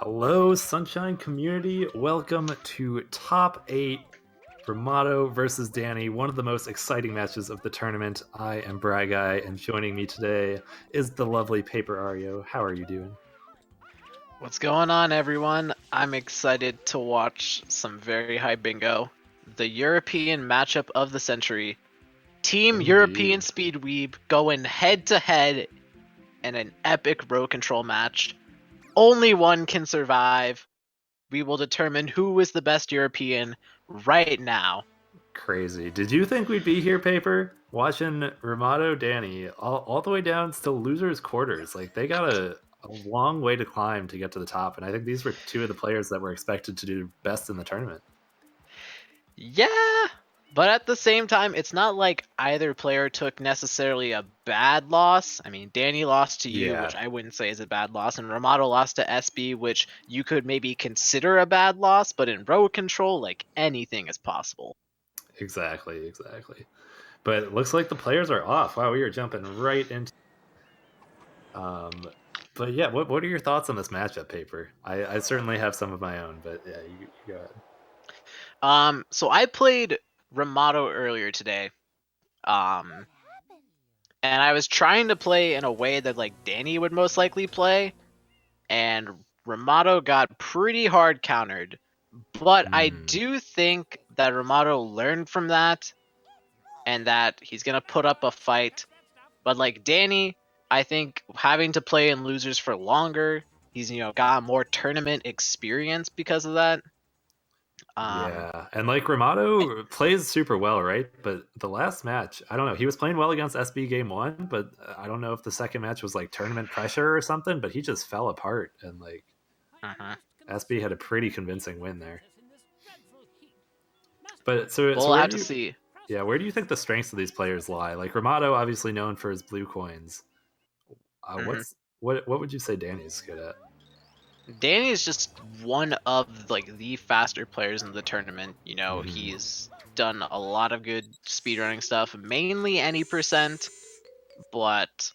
Hello, Sunshine community. Welcome to Top 8 Rimato versus Danny, one of the most exciting matches of the tournament. I am Bry Guy, and joining me today is the lovely Paper Ario. How are you doing? What's going on, everyone? I'm excited to watch some very high bingo. The European matchup of the century. Team Indeed. European Speedweeb going head to head in an epic row control match. Only one can survive. We will determine who is the best European right now. Crazy. Did you think we'd be here, Paper? Watching Rimato Danny all the way down, still losers quarters. Like, they got a long way to climb to get to the top, and I think these were two of the players that were expected to do best in the tournament. Yeah, but at the same time, it's not like either player took necessarily a bad loss. I mean, Danny lost to you, Yeah. which I wouldn't say is a bad loss, and Rimato lost to SB, which you could maybe consider a bad loss, but in road control, like, anything is possible. Exactly. But it looks like the players are off. Wow, we are jumping right into. But yeah, what are your thoughts on this matchup, Paper? I certainly have some of my own, but yeah, you go ahead. So I played Rimato earlier today, and I was trying to play in a way that like Danny would most likely play, and Rimato got pretty hard countered. But I do think that Rimato learned from that and that he's going to put up a fight. But like Danny, I think having to play in losers for longer, he's got more tournament experience because of that. Yeah, and like Rimato plays super well, right? But the last match, I don't know. He was playing well against SB game one, but I don't know if the second match was like tournament pressure or something. But he just fell apart, and like SB had a pretty convincing win there. But We'll have to see. Yeah, where do you think the strengths of these players lie? Like Rimato, obviously known for his blue coins. What would you say Danny's good at? Danny is just one of like the faster players in the tournament. He's done a lot of good speedrunning stuff, mainly any percent, but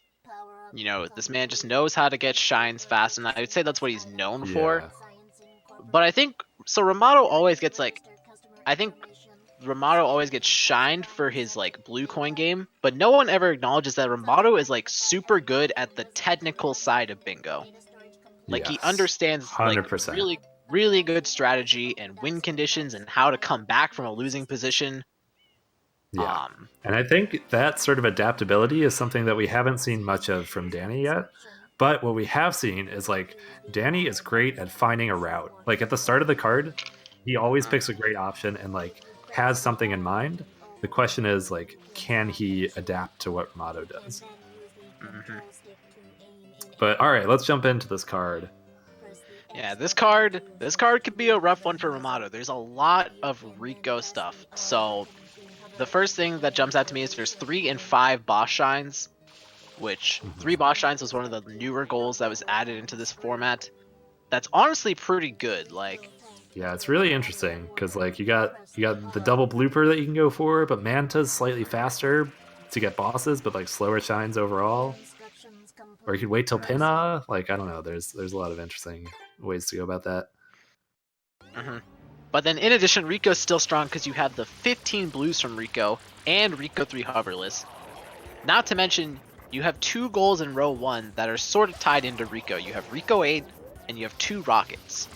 this man just knows how to get shines fast, and I would say that's what he's known for. But I think so. Rimato always gets shined for his like blue coin game, but no one ever acknowledges that Rimato is like super good at the technical side of bingo. Like, he understands 100%. Like really, really good strategy and win conditions and how to come back from a losing position. Yeah, and I think that sort of adaptability is something that we haven't seen much of from Danny yet. But what we have seen is like Danny is great at finding a route. Like at the start of the card, he always picks a great option and like has something in mind. The question is like, can he adapt to what Rimato does? But all right, let's jump into this card. Yeah, this card could be a rough one for Rimato. There's a lot of Rico stuff. So the first thing that jumps out to me is there's 3 and 5 boss shines, which 3 boss shines was one of the newer goals that was added into this format. That's honestly pretty good. Like, yeah, it's really interesting because like you got the double blooper that you can go for, but Manta's slightly faster to get bosses, but like slower shines overall. Or you could wait till Pinna. Like, I don't know. There's a lot of interesting ways to go about that. But then in addition, Rico's still strong because you have the 15 blues from Rico and Rico 3 hoverless. Not to mention, you have 2 goals in row 1 that are sort of tied into Rico. You have Rico 8 and you have 2 rockets.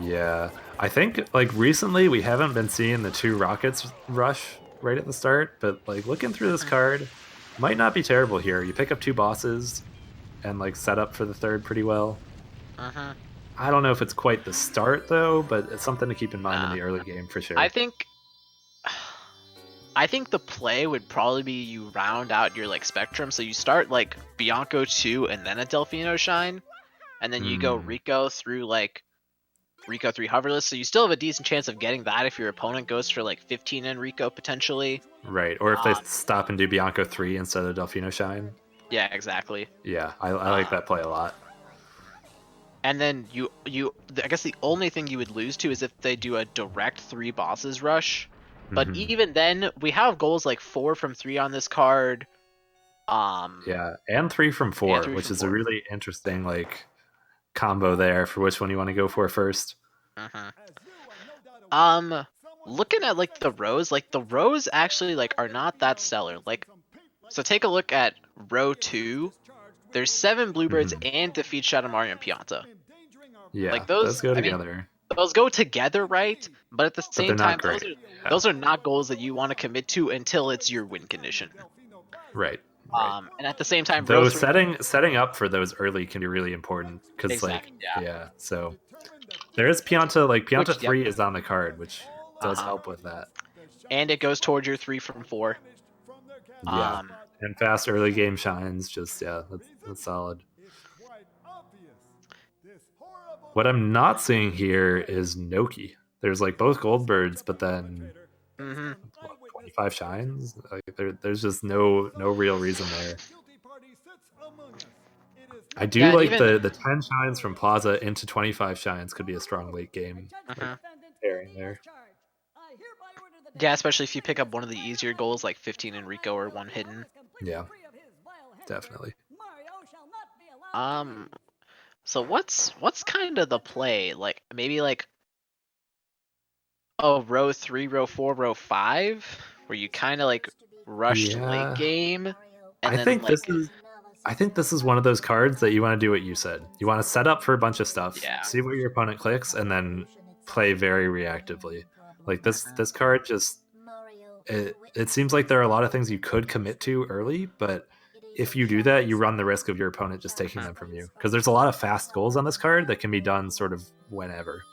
Yeah, I think like recently we haven't been seeing the 2 rockets rush right at the start, but like looking through this card might not be terrible here. You pick up 2 bosses and like set up for the third pretty well. I don't know if it's quite the start though, but it's something to keep in mind in the early game for sure. I think the play would probably be you round out your like spectrum, so you start like Bianco 2 and then a Delfino shine, and then you go Rico through like Rico 3 hoverless, so you still have a decent chance of getting that if your opponent goes for like 15 in Rico potentially. Right, or if they stop and do Bianco 3 instead of Delfino shine. Yeah, exactly. Yeah, I like that play a lot. And then I guess the only thing you would lose to is if they do a direct 3 bosses rush. But even then, we have goals like 4 from 3 on this card. Yeah, and 3 from 4, which is a really interesting like combo there for which one you want to go for first. Looking at like the rows actually like are not that stellar. Like, so take a look at row 2. There's 7 bluebirds and defeat Shadow Mario and Pianta. Yeah, Like those those, go I mean, together. those go together, right? But at the But they're same not time, great. those are not goals that you want to commit to until it's your win condition. Right. And at the same time, row Though 3. setting up for those early can be really important because Exactly. like so there is Pianta, like Pianta Which, 3 is on the card, which does help with that. And it goes towards your 3 from 4. Yeah. And fast early game shines, just that's solid. What I'm not seeing here is Noki. There's like both gold birds, but then 25 shines. Like there's just no real reason there. I do like even, the 10 shines from Plaza into 25 shines could be a strong late game pairing there. Yeah, especially if you pick up one of the easier goals like 15 in Rico or 1 hidden. Yeah, definitely. So what's kind of the play? Like maybe like row 3, row 4, row 5, where you kind of like rushed late game, and I then think like I think this is one of those cards that you want to do what you said. You want to set up for a bunch of stuff, see what your opponent clicks, and then play very reactively. Like this card just it seems like there are a lot of things you could commit to early, but if you do that, you run the risk of your opponent just taking them from you. Because there's a lot of fast goals on this card that can be done sort of whenever.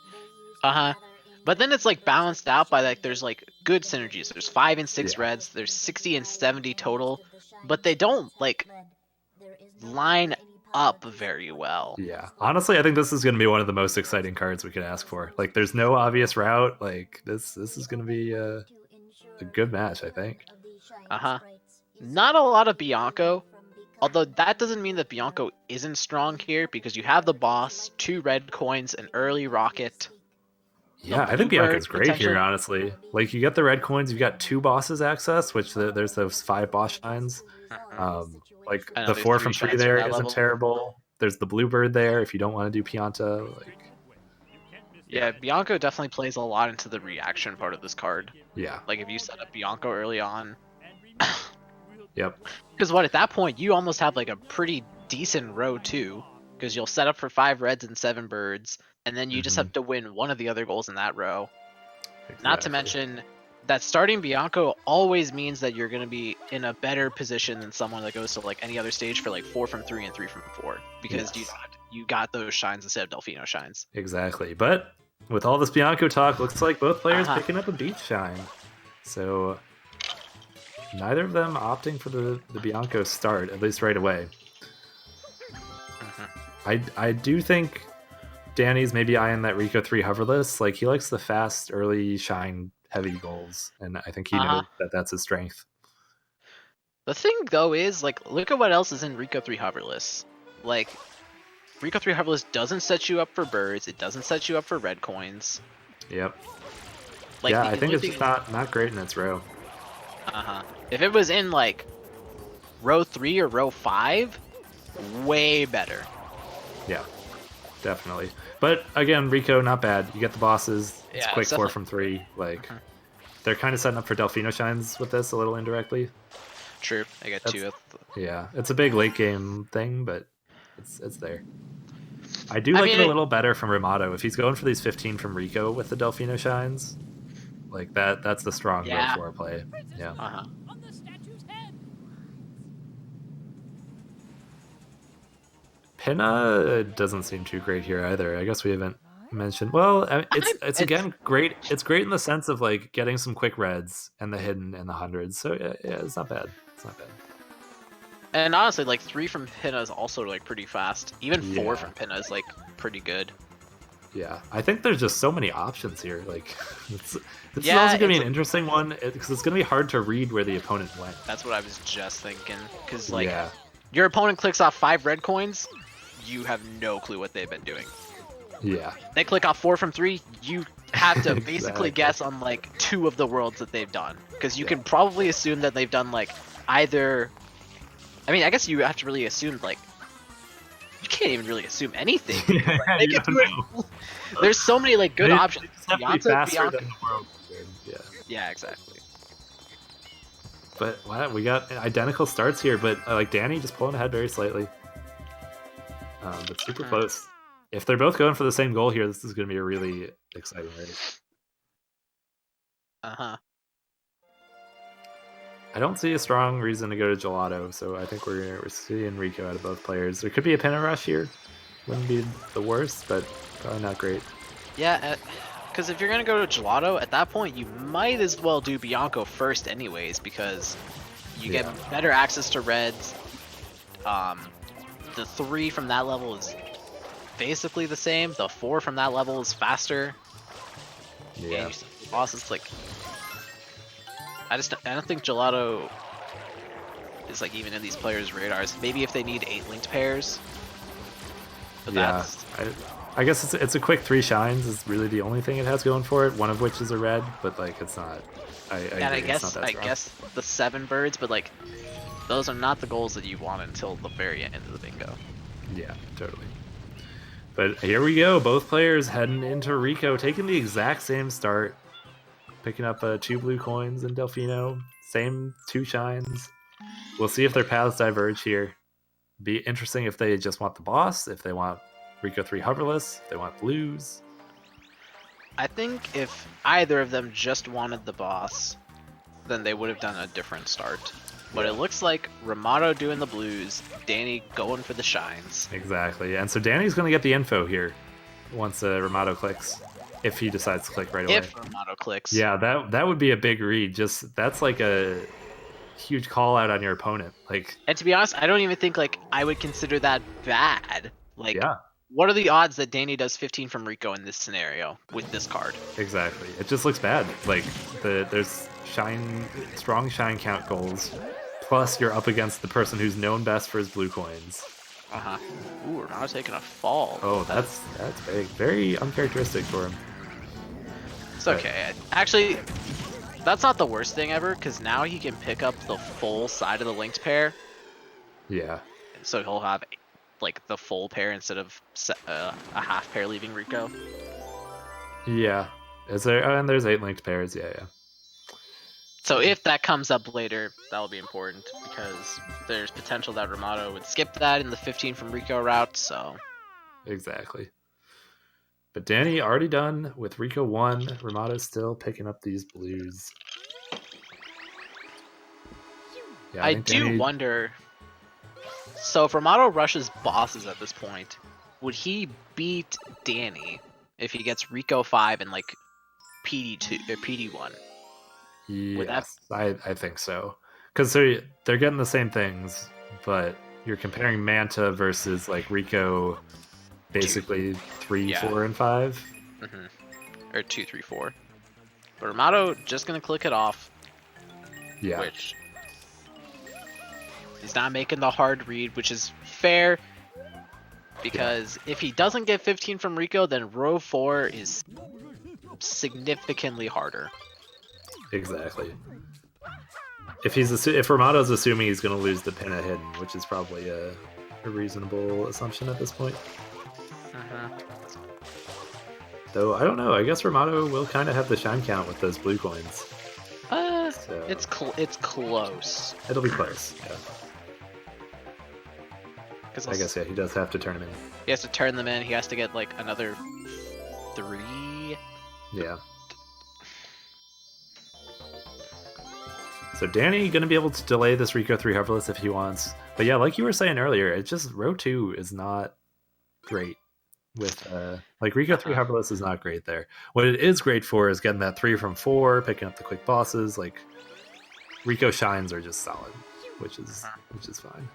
But then it's like balanced out by like there's like good synergies. There's 5 and 6 reds. There's 60 and 70 total, but they don't like line up very well. Yeah, honestly, I think this is going to be one of the most exciting cards we could ask for. Like, there's no obvious route. Like this is going to be a good match, I think. Not a lot of Bianco, although that doesn't mean that Bianco isn't strong here because you have the boss, 2 red coins, an early rocket. Yeah, I think Bianca's great here, honestly. Like, you get the red coins, you've got 2 bosses access, which there's those 5 boss shines. Like, the 4 from 3 there isn't terrible. There's the bluebird there if you don't want to do Pianta. Like, yeah, Bianco definitely plays a lot into the reaction part of this card. Yeah. Like, if you set up Bianco early on. Yep. Because at that point, you almost have, like, a pretty decent row, too. Because you'll set up for 5 reds and 7 birds, and then you just have to win one of the other goals in that row. Exactly. Not to mention that starting Bianco always means that you're going to be in a better position than someone that goes to like any other stage for like 4 from 3 and 3 from 4 because you got those shines instead of Delfino shines. Exactly. But with all this Bianco talk, looks like both players picking up a beach shine. So neither of them opting for the Bianco start, at least right away. I do think Danny's maybe eyeing that Rico 3 hoverless. Like, he likes the fast, early, shine, heavy goals, and I think he knows that that's his strength. The thing, though, is, like, look at what else is in Rico 3 hoverless. Like, Rico 3 hoverless doesn't set you up for birds. It doesn't set you up for red coins. Yep. Like, yeah, I think it's just not great in its row. If it was in, like, row 3 or row 5, way better. Yeah, definitely. But again, Rico, not bad. You get the bosses. It's quick 4 from 3. Like, they're kind of setting up for Delfino shines with this a little indirectly. True, I got 2. Yeah, it's a big late game thing, but it's there. I do like it a little better from Rimato. If he's going for these 15 from Rico with the Delfino shines, like that's the strong row 4 play. Yeah. Pinna doesn't seem too great here either. I guess we haven't mentioned. Well, it's again great. It's great in the sense of like getting some quick reds and the hidden and the hundreds. So yeah, it's not bad. It's not bad. And honestly, like 3 from Pinna is also like pretty fast. Even 4 from Pinna is like pretty good. Yeah, I think there's just so many options here. Like, it's also gonna be an interesting one because it's gonna be hard to read where the opponent went. That's what I was just thinking. Because like, your opponent clicks off 5 red coins, you have no clue what they've been doing. Yeah. They click off 4 from 3, you have to basically guess on like 2 of the worlds that they've done. Because you can probably assume that they've done like either. I mean, I guess you have to really assume like you can't even really assume anything. Yeah, They you could don't do it. know. There's so many like good options. They just have to be faster Bianca. than the world. Yeah. Yeah, exactly. But wow, we got identical starts here, but like Danny just pulling ahead very slightly. But super close. If they're both going for the same goal here, this is going to be a really exciting race. Uh-huh. I don't see a strong reason to go to Gelato, so I think we're seeing Rico out of both players. There could be a pin rush here. Wouldn't be the worst, but probably not great. Yeah, because if you're gonna go to Gelato, at that point you might as well do Bianco first anyways, because you get better access to reds. The 3 from that level is basically the same. The 4 from that level is faster. Yeah. And you boss, it's like I don't think Gelato is like even in these players' radars. Maybe if they need 8 linked pairs. But Yeah. I guess it's a quick 3 shines is really the only thing it has going for it. One of which is a red, but like it's not. I guess the 7 birds, but like those are not the goals that you want until the very end of the bingo. Yeah, totally. But here we go. Both players heading into Rico, taking the exact same start, picking up 2 blue coins in Delfino, same 2 shines. We'll see if their paths diverge here. Be interesting if they just want the boss, if they want Rico 3 hoverless, if they want blues. I think if either of them just wanted the boss, then they would have done a different start. But it looks like Rimato doing the blues, Danny going for the shines. Exactly, and so Danny's going to get the info here once Rimato clicks, if he decides to click right away. If Rimato clicks. Yeah, that would be a big read. Just that's like a huge call out on your opponent. Like, and to be honest, I don't even think like I would consider that bad. Like, yeah. What are the odds that Danny does 15 from Rico in this scenario with this card? Exactly. It just looks bad. Like there's strong shine count goals. Plus, you're up against the person who's known best for his blue coins. Ooh, we're now taking a fall. Oh, that's big. Very uncharacteristic for him. It's okay. Actually, that's not the worst thing ever, because now he can pick up the full side of the linked pair. Yeah. So he'll have like the full pair instead of a half pair leaving Rico. Yeah. Is there? And there's 8 linked pairs. Yeah. So if that comes up later, that'll be important because there's potential that Rimato would skip that in the 15 from Rico route. So exactly. But Danny already done with Rico 1. Rimato's still picking up these blues. Yeah, I do wonder. So if Rimato rushes bosses at this point, would he beat Danny if he gets Rico 5 and like PD2 or PD1? Yes, I think so. Because they're getting the same things, but you're comparing Manta versus like Rico, basically 3, 4, and 5. Or 2, 3, 4. But Rimato just gonna click it off. Yeah. Which he's not making the hard read, which is fair. Because if he doesn't get 15 from Rico, then row 4 is significantly harder. Exactly. If Rimato's assuming he's going to lose the pin at hidden, which is probably a reasonable assumption at this point. Though I don't know. I guess Rimato will kind of have the shine count with those blue coins. So it's close. It'll be close. Yeah. I guess he does have to turn them in. He has to turn them in. He has to get like another 3. Yeah. So Danny going to be able to delay this Rico 3 hoverless if he wants. But yeah, like you were saying earlier, it's just row 2 is not great. With like Rico 3 hoverless is not great there. What it is great for is getting that 3 from 4, picking up the quick bosses. Like Rico shines are just solid, which is fine.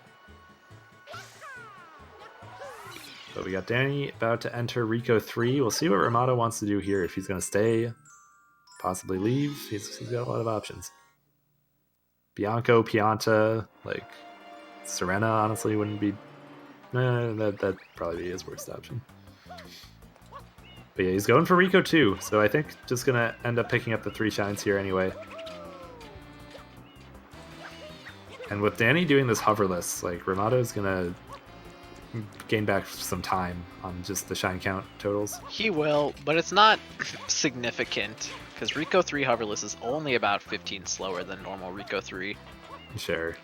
But we got Danny about to enter Rico 3. We'll see what Rimato wants to do here. If he's going to stay, possibly leave. He's got a lot of options. Bianco, Pianta, like Serena, honestly wouldn't be. That'd probably be his worst option. But yeah, he's going for Rico too, so I think just gonna end up picking up the 3 shines here anyway. And with Danny doing this hoverless, like Rimato's gonna gain back some time on just the shine count totals. He will, but it's not significant because Rico 3 hoverless is only about 15 slower than normal Rico 3. Sure.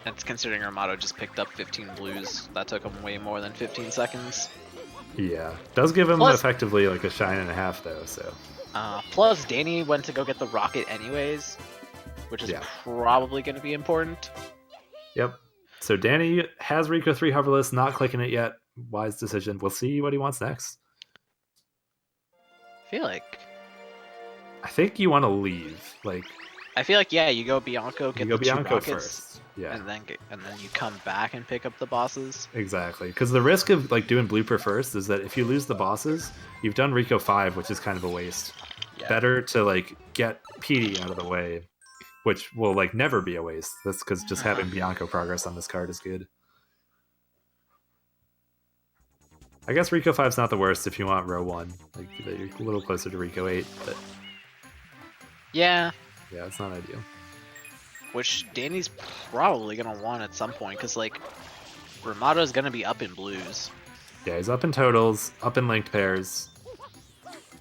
That's considering Rimato just picked up 15 blues. That took him way more than 15 seconds. Yeah, does give him effectively like a shine and a half though. So. Plus, Danny went to go get the rocket anyways, which is probably going to be important. Yep. So Danny has Rico 3 hoverless, not clicking it yet. Wise decision. We'll see what he wants next. I think you want to leave. Like. I feel like you go Bianco, get the Bianco two rockets, first. Yeah. and then you come back and pick up the bosses. Exactly, because the risk of like doing blooper first is that if you lose the bosses, you've done Rico 5, which is kind of a waste. Yeah. Better to like get PD out of the way, which will like never be a waste. That's because just having Bianco progress on this card is good. I guess Rico 5's not the worst if you want row 1. Like you're a little closer to Rico 8, but yeah, it's not ideal. Which Danny's probably gonna want at some point, because like Rimato's gonna be up in blues. Yeah, he's up in totals, up in linked pairs.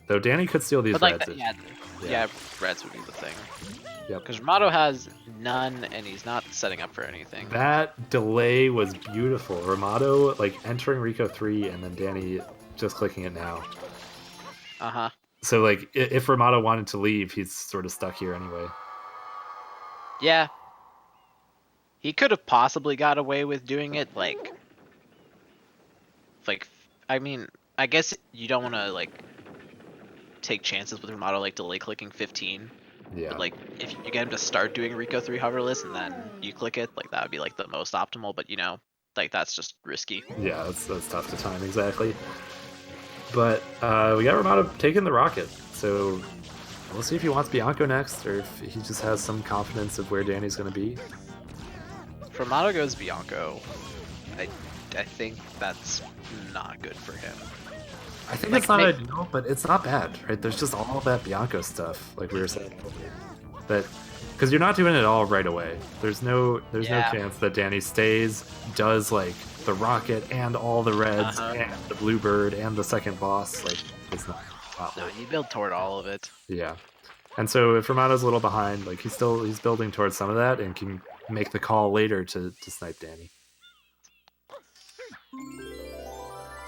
Though Danny could steal these reds. reds would be the thing. Yep. Because Rimato has none, and he's not setting up for anything. That delay was beautiful. Rimato like entering Rico 3 and then Danny just clicking it now. So like if Rimato wanted to leave, he's sort of stuck here anyway. Yeah. He could have possibly got away with doing it like I mean, I guess you don't want to like take chances with Rimato like delay clicking 15. Yeah. But like if you get him to start doing Rico 3 hoverless and then you click it, like that would be like the most optimal, but like that's just risky. Yeah, that's tough to time exactly. But we got Rimato taking the rocket. So we'll see if he wants Bianco next, or if he just has some confidence of where Danny's going to be. If Rimato goes Bianco, I think that's not good for him. I think it's not ideal, but it's not bad, right? There's just all that Bianco stuff, like we were saying, that because you're not doing it all right away. There's no chance that Danny stays, does like the rocket and all the reds and the bluebird and the second boss. Like it's not. No, you build toward all of it. Yeah, and so if Rimato's a little behind, like he's building towards some of that and can make the call later to snipe Danny.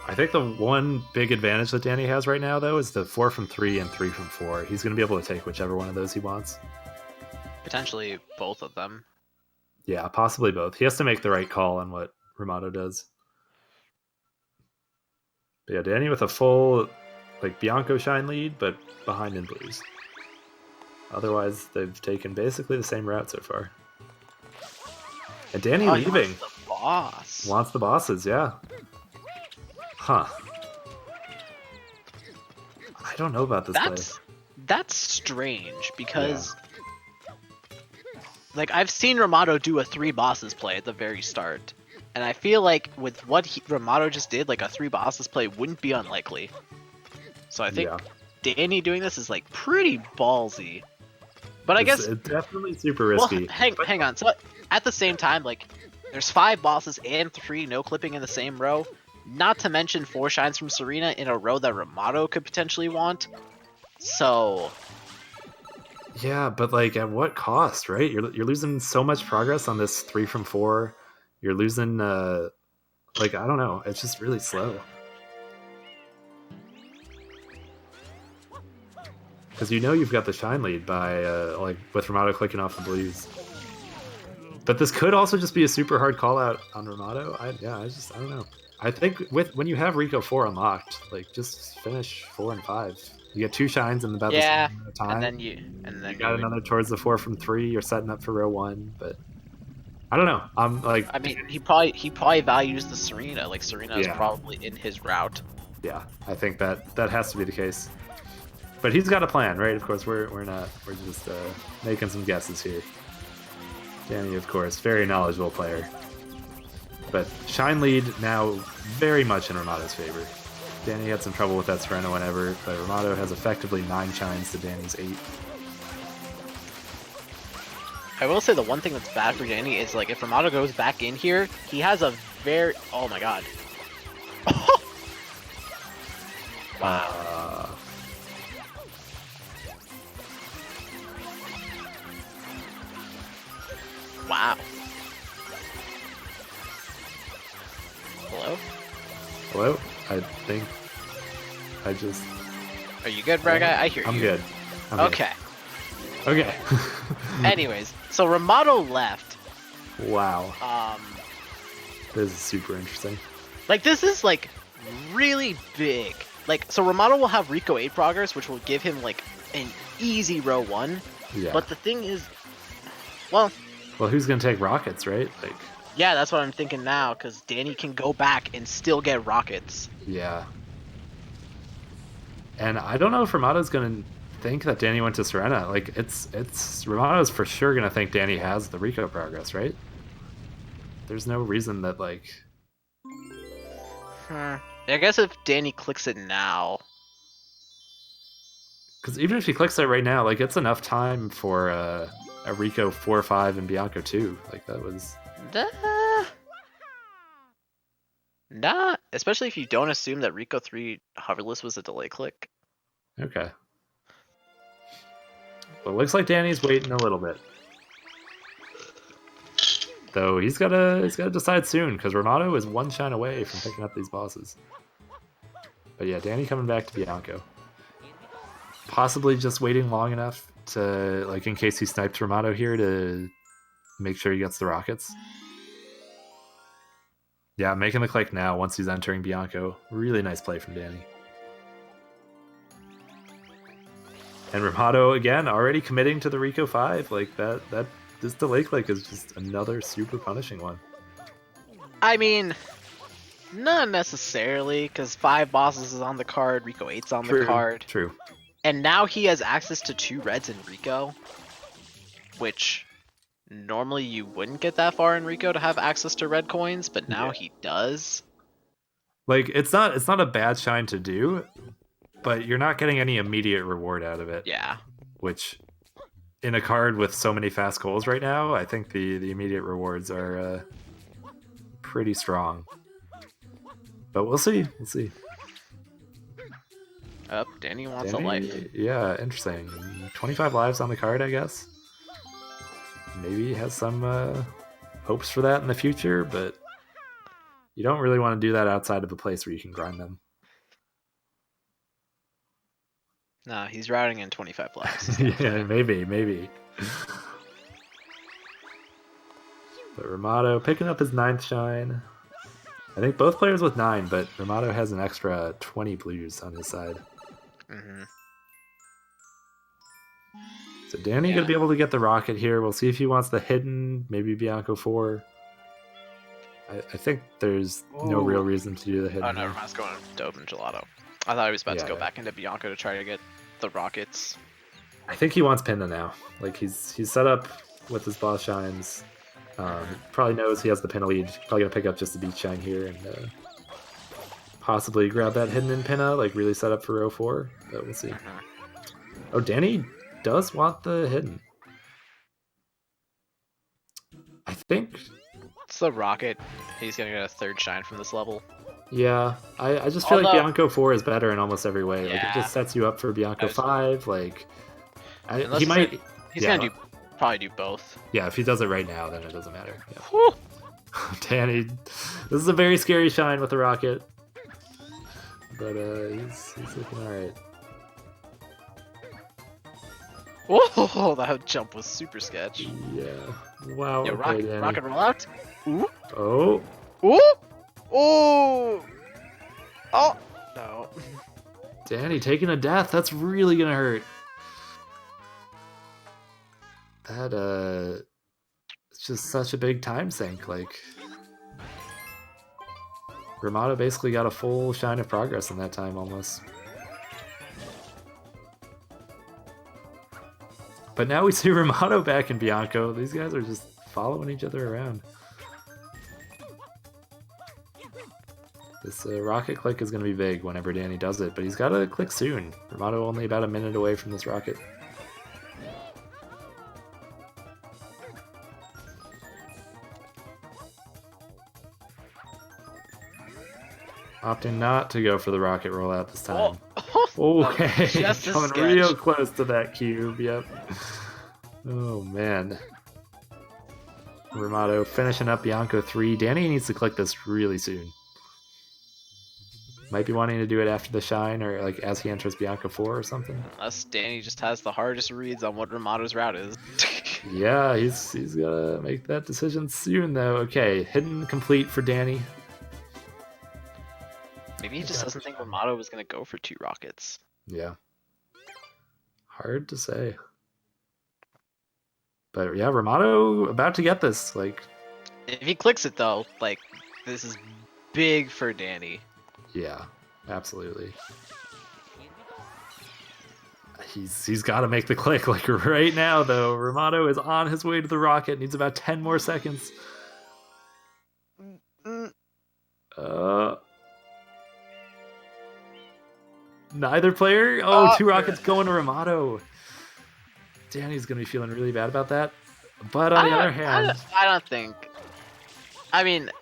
I think the one big advantage that Danny has right now, though, is the 4 from 3 and 3 from 4. He's going to be able to take whichever one of those he wants. Potentially both of them. Yeah, possibly both. He has to make the right call on what Rimato does. But yeah, Danny with a full like Bianco shine lead, but behind in blues. Otherwise, they've taken basically the same route so far. And Danny leaving. Wants the boss. Wants the bosses, yeah. Huh. I don't know about this play. That's strange, because like I've seen Rimato do a 3 bosses play at the very start. And I feel like with what Rimato just did, like a 3 bosses play wouldn't be unlikely. So I think Danny doing this is like pretty ballsy. But I guess it's definitely super risky. Well, hang on. So at the same time, like there's 5 bosses and 3 no clipping in the same row. Not to mention 4 shines from Serena in a row that Rimato could potentially want. So yeah, but like at what cost, right? You're losing so much progress on this 3 from 4. You're losing like I don't know. It's just really slow. Because you've got the shine lead by like with Rimato clicking off the blues. But this could also just be a super hard call out on Rimato. I don't know. I think when you have Rico 4 unlocked, like just finish 4 and 5. You get 2 shines in about the same amount of time. And then you got another towards the 4 from 3. You're setting up for row 1, but I don't know. I'm like, I mean, he probably values the Serena. Like Serena is probably in his route. Yeah, I think that has to be the case. But he's got a plan, right? Of course, we're not. We're just making some guesses here. Danny, of course, very knowledgeable player. But shine lead now very much in Rimato's favor. Danny had some trouble with that Serena whenever, but Rimato has effectively 9 shines to Danny's 8. I will say the one thing that's bad for Danny is like if Rimato goes back in here, he has a very... Oh my god. Wow. Wow. Hello? Hello? I think I just... Are you good, Brad Guy? I hear you. I'm good. Okay. Okay. Anyways, so Rimato left. Wow. This is super interesting. Like, this is, like, really big. Like, so Rimato will have Rico 8 progress, which will give him, like, an easy row 1. Yeah. But the thing is... Well, who's gonna take rockets, right? Like... Yeah, that's what I'm thinking now, because Danny can go back and still get rockets. Yeah. And I don't know if Rimato's gonna think that Danny went to Serena. Like, it's Rimato's for sure gonna think Danny has the Rico progress, right? There's no reason that, like... I guess if Danny clicks it now... Because even if he clicks it right now, like, it's enough time for a Rico 4-5 and Bianco 2. Like, that was... Nah, especially if you don't assume that Rico 3 hoverless was a delay click. Okay. Well, it looks like Danny's waiting a little bit. Though he's gotta decide soon, because Rimato is one shine away from picking up these bosses. But yeah, Danny coming back to Bianco. Possibly just waiting long enough to, like, in case he snipes Rimato here, to make sure he gets the rockets. Yeah, making the click now once he's entering Bianco. Really nice play from Danny. And Rimato, again, already committing to the Rico 5. Like, this delay click is just another super punishing one. I mean, not necessarily, because 5 bosses is on the card, Rico 8's on the card. True. And now he has access to 2 reds in Rico, which normally you wouldn't get that far in Rico to have access to red coins, but now he does. Like, it's not a bad shine to do, but you're not getting any immediate reward out of it. Yeah. Which, in a card with so many fast goals right now, I think the immediate rewards are pretty strong. But we'll see. We'll see. Oh, Danny wants a life. Yeah, interesting. 25 lives on the card, I guess. Maybe he has some hopes for that in the future, but you don't really want to do that outside of a place where you can grind them. Nah, he's routing in 25 lives. Yeah, maybe. But Rimato picking up his 9th shine. I think both players with 9, but Rimato has an extra 20 blues on his side. So Danny gonna be able to get the rocket here. We'll see if he wants the hidden, maybe Bianco 4. I think there's no real reason to do the hidden. Oh no, Rima's going to open Gelato. I thought he was about to go back into Bianco to try to get the rockets. I think he wants Pinda now. Like, he's set up with his boss shines. Probably knows he has the Pinna lead. Probably gonna pick up just the beach shine here and possibly grab that hidden in Pinna, like really set up for row 4. But we'll see. Oh, Danny does want the hidden. I think it's the rocket. He's gonna get a 3rd shine from this level. Yeah, I just feel like Bianco 4 is better in almost every way. Like, it just sets you up for Bianco 5. Like, he might. He's gonna probably do both. Yeah, if he does it right now, then it doesn't matter. Yeah. Danny, this is a very scary shine with the rocket, but he's looking all right. Whoa, that jump was super sketch. Yeah. Wow. Yo, okay, rocket roll out. Ooh. Oh. Ooh. Oh. Oh. No. Danny taking a death. That's really gonna hurt. That it's just such a big time sink. Like, Rimato basically got a full shine of progress in that time almost. But now we see Rimato back in Bianco. These guys are just following each other around. This rocket click is going to be big whenever Danny does it, but he's got to click soon. Rimato only about a minute away from this rocket. Opting not to go for the rocket rollout this time. Oh, Okay, just a coming sketch. real close to that cube. Yep. Oh man. Rimato finishing up Bianco 3. Danny needs to click this really soon. Might be wanting to do it after the shine or like as he enters Bianco 4 or something. Unless Danny just has the hardest reads on what Rimato's route is. Yeah, he's gotta make that decision soon though. Okay, hidden complete for Danny. Maybe he just doesn't think Rimato was gonna go for 2 rockets. Yeah. Hard to say. But yeah, Rimato about to get this. Like, if he clicks it though, like this is big for Danny. Yeah, absolutely. He's got to make the click like right now though. Rimato is on his way to the rocket. Needs about 10 more seconds. Neither player. Oh, 2 rockets going to Rimato. Danny's gonna be feeling really bad about that. But on the other hand, I don't think. I mean,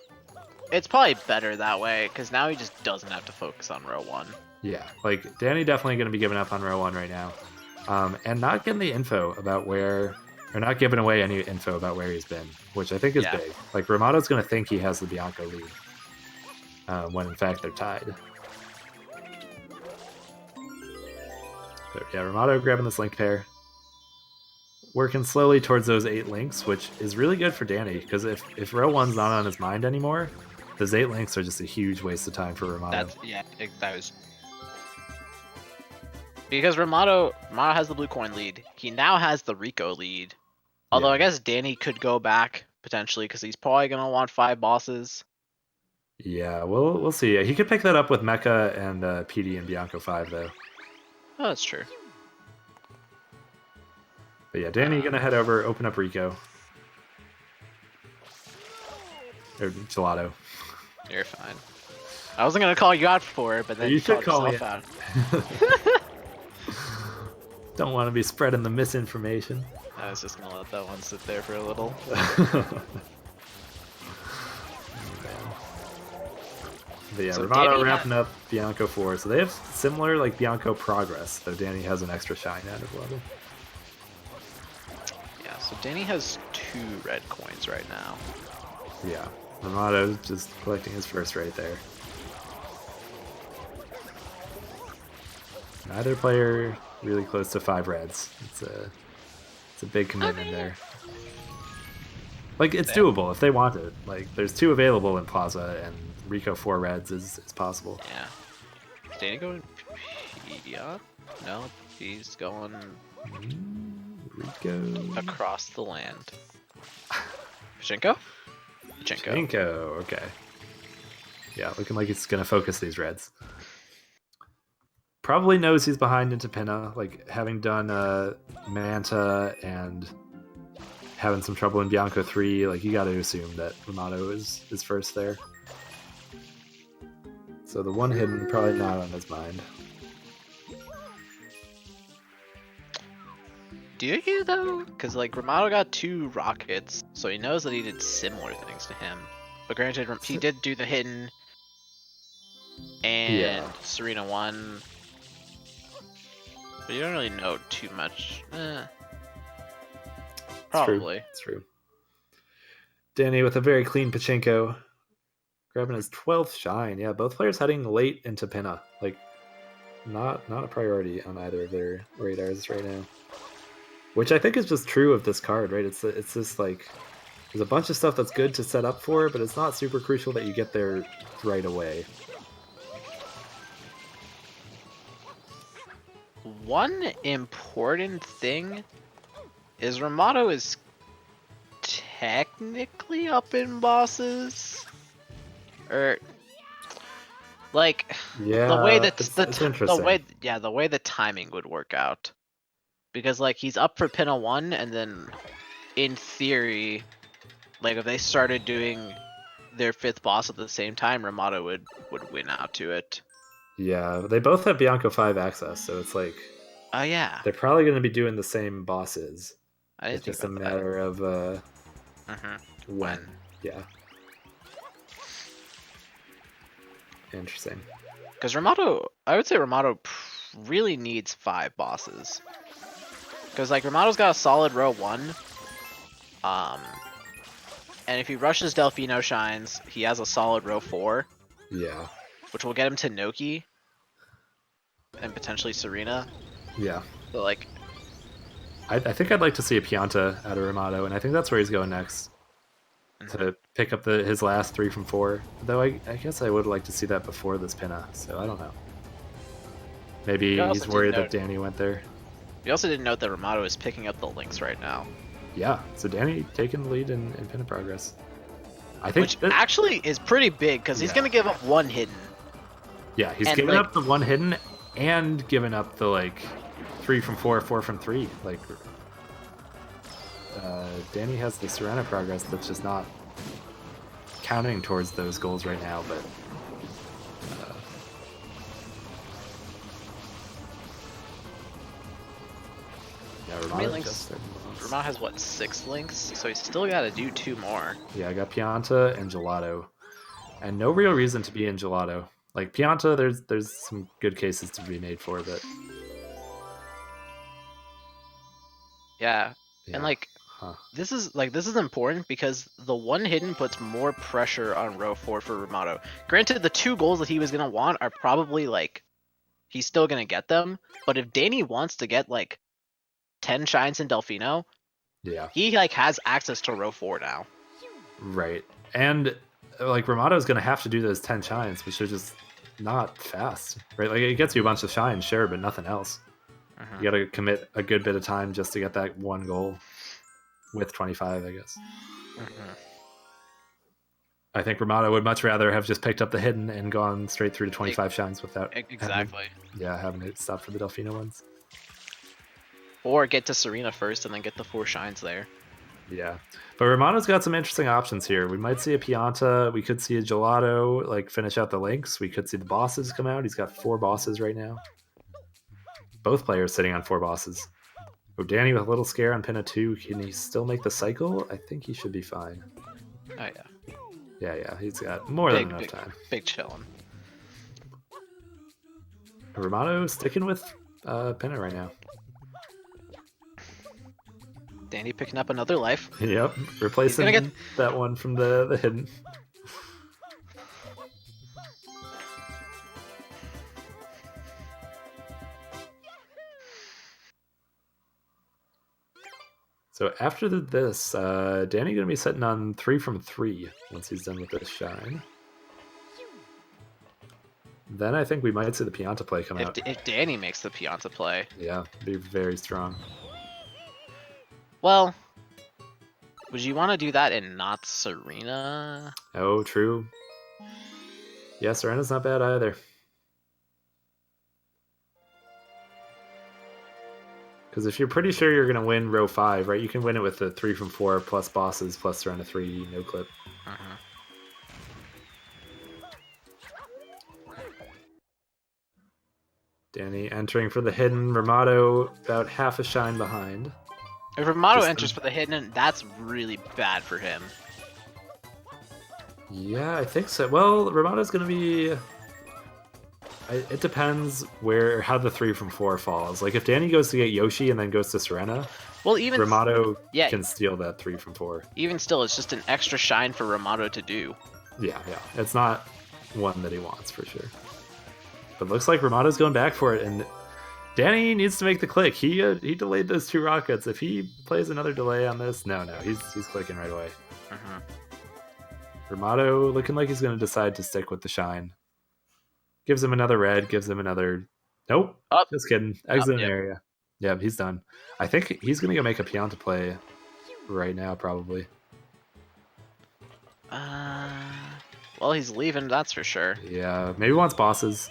it's probably better that way because now he just doesn't have to focus on row 1. Yeah, like Danny definitely going to be giving up on row 1 right now, and not getting the info about where, or not giving away any info about where he's been, which I think is big. Like Rimato's going to think he has the Bianco lead, when in fact they're tied. But yeah, Rimato grabbing this link pair. Working slowly towards those 8 links, which is really good for Danny, because if row 1's not on his mind anymore, those 8 links are just a huge waste of time for Rimato. That was... Because Rimato has the blue coin lead. He now has the Rico lead. Although I guess Danny could go back, potentially, because he's probably going to want 5 bosses. Yeah, we'll see. He could pick that up with Mecha and PD and Bianco 5, though. Oh, that's true. But yeah, Danny gonna head over, open up Rico. Or Gelato. You're fine. I wasn't gonna call you out for it, but then you should call me out. Don't want to be spreading the misinformation. I was just gonna let that one sit there for a little. But yeah, so Rimato wrapping up Bianco 4. So they have similar like Bianco progress, though Danny has an extra shine out of level. So Danny has 2 red coins right now. Yeah, Rimato just collecting his first right there. Neither player really close to 5 reds. It's a big commitment there. Like it's doable if they want it. Like there's 2 available in Plaza, and Rico 4 reds is possible. Yeah. Is Danny going Pedia? No, he's going. Rico across the land. Pachinko? Pachinko, okay. Yeah, looking like it's gonna focus these reds. Probably knows he's behind into Pinna, like having done Manta and having some trouble in Bianco 3, like you gotta assume that Rimato is first there. So the one hidden probably not on his mind. Do you though? Because like Rimato got 2 rockets, so he knows that he did similar things to him. But granted, he did do the hidden and Serena 1. But you don't really know too much. Probably. It's true. Danny with a very clean Pachinko. Grabbing his 12th shine. Yeah, both players heading late into Pinna. Like, not a priority on either of their radars right now. Which I think is just true of this card, right? It's just like there's a bunch of stuff that's good to set up for, but it's not super crucial that you get there right away. One important thing is Rimato is technically up in bosses, or like the way that the way the timing would work out. Because, like, he's up for Pinna 1, and then, in theory, like, if they started doing their 5th boss at the same time, Rimato would win out to it. Yeah, they both have Bianco 5 access, so it's like... Oh, yeah. They're probably going to be doing the same bosses. It's just a matter of when. Yeah. Interesting. Because Rimato, I would say Rimato really needs 5 bosses. Because like Rimato's got a solid row 1. And if he rushes Delfino Shines, he has a solid row 4. Yeah. Which will get him to Noki. And potentially Serena. Yeah. So like... I think I'd like to see a Pianta out of Rimato, and I think that's where he's going next. To pick up his last 3 from 4. Though I guess I would like to see that before this Pinna, so I don't know. Maybe he's worried that Danny went there. We also didn't note that Rimato is picking up the links right now. Yeah, so Danny taking the lead in Pinna progress. I think Which actually is pretty big, because he's going to give up 1 hidden. Yeah, he's giving up the 1 hidden and giving up the, like, 3 from 4, 4 from 3. Like, Danny has the Serena progress that's just not counting towards those goals right now, but yeah, Rimato has what, 6 links, so he's still got to do 2 more. Yeah, I got Pianta and Gelato, and no real reason to be in Gelato. Like Pianta, there's some good cases to be made for, but yeah. And like this is important because the 1 hidden puts more pressure on row 4 for Rimato. Granted, the 2 goals that he was gonna want are probably like he's still gonna get them, but if Danny wants to get like 10 shines in Delfino, yeah, he like has access to row 4 now. Right, and like Rimato's gonna have to do those 10 shines, which are just not fast, right? Like it gets you a bunch of shines, sure, but nothing else. You gotta commit a good bit of time just to get that 1 goal with 25, I guess. I think Rimato would much rather have just picked up the hidden and gone straight through to 25 shines without having it stop for the Delfino ones. Or get to Serena first and then get the 4 shines there. Yeah, but Rimato's got some interesting options here. We might see a Pianta. We could see a Gelato like finish out the links. We could see the bosses come out. He's got 4 bosses right now. Both players sitting on 4 bosses. Oh, Danny with a little scare on Pinna 2. Can he still make the cycle? I think he should be fine. Oh yeah. Yeah, he's got more than enough time. Big chillin'. Rimato sticking with Pinna right now. Danny picking up another life. Yep, replacing that one from the hidden. So after this, Danny gonna be sitting on 3 from 3 once he's done with this shine. Then I think we might see the Pianta play come out. If Danny makes the Pianta play. Yeah, be very strong. Well, would you want to do that and not Serena? Oh, true. Yeah, Serena's not bad either. Because if you're pretty sure you're going to win row 5, right, you can win it with the 3 from 4 plus bosses plus Serena 3 no clip. Danny entering for the hidden. Rimato about half a shine behind. If Rimato enters for the hidden, that's really bad for him. Yeah, I think so. Well, Rimato's going to be... It depends how the 3 from 4 falls. Like, if Danny goes to get Yoshi and then goes to Serena, well, even Rimato can steal that 3 from 4. Even still, it's just an extra shine for Rimato to do. Yeah. It's not one that he wants, for sure. But looks like Rimato's going back for it, and Danny needs to make the click. He delayed those 2 rockets. If he plays another delay on this, no, he's clicking right away. Rimato looking like he's going to decide to stick with the shine. Gives him another red, gives him another... Nope, just kidding. Exit an area. Yeah, he's done. I think he's going to go make a Pianta play right now, probably. Well, he's leaving, that's for sure. Yeah, maybe wants bosses.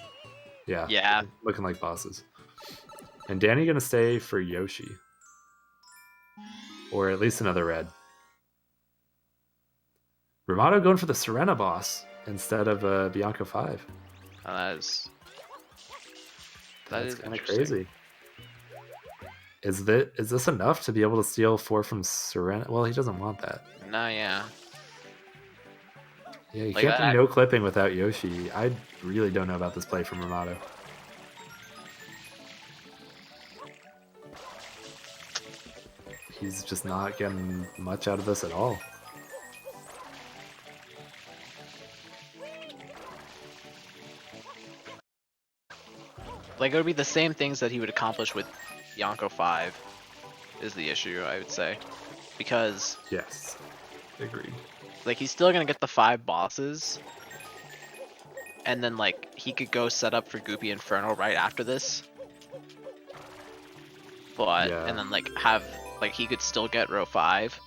Yeah. Looking like bosses. And Danny going to stay for Yoshi. Or at least another red. Rimato going for the Serena boss instead of Bianca 5. That's kind of crazy. Is this enough to be able to steal 4 from Serena? Well, he doesn't want that. No, yeah. Yeah, you Like can't do that. no clipping without Yoshi. I really don't know about this play from Rimato. He's just not getting much out of this at all. Like it would be the same things that he would accomplish with Yonko 5 is the issue, I would say. Because Yes, agreed. like he's still gonna get the 5 bosses. And then like he could go set up for Goopy Inferno right after this. But Yeah. and then like have like he could still get row 5.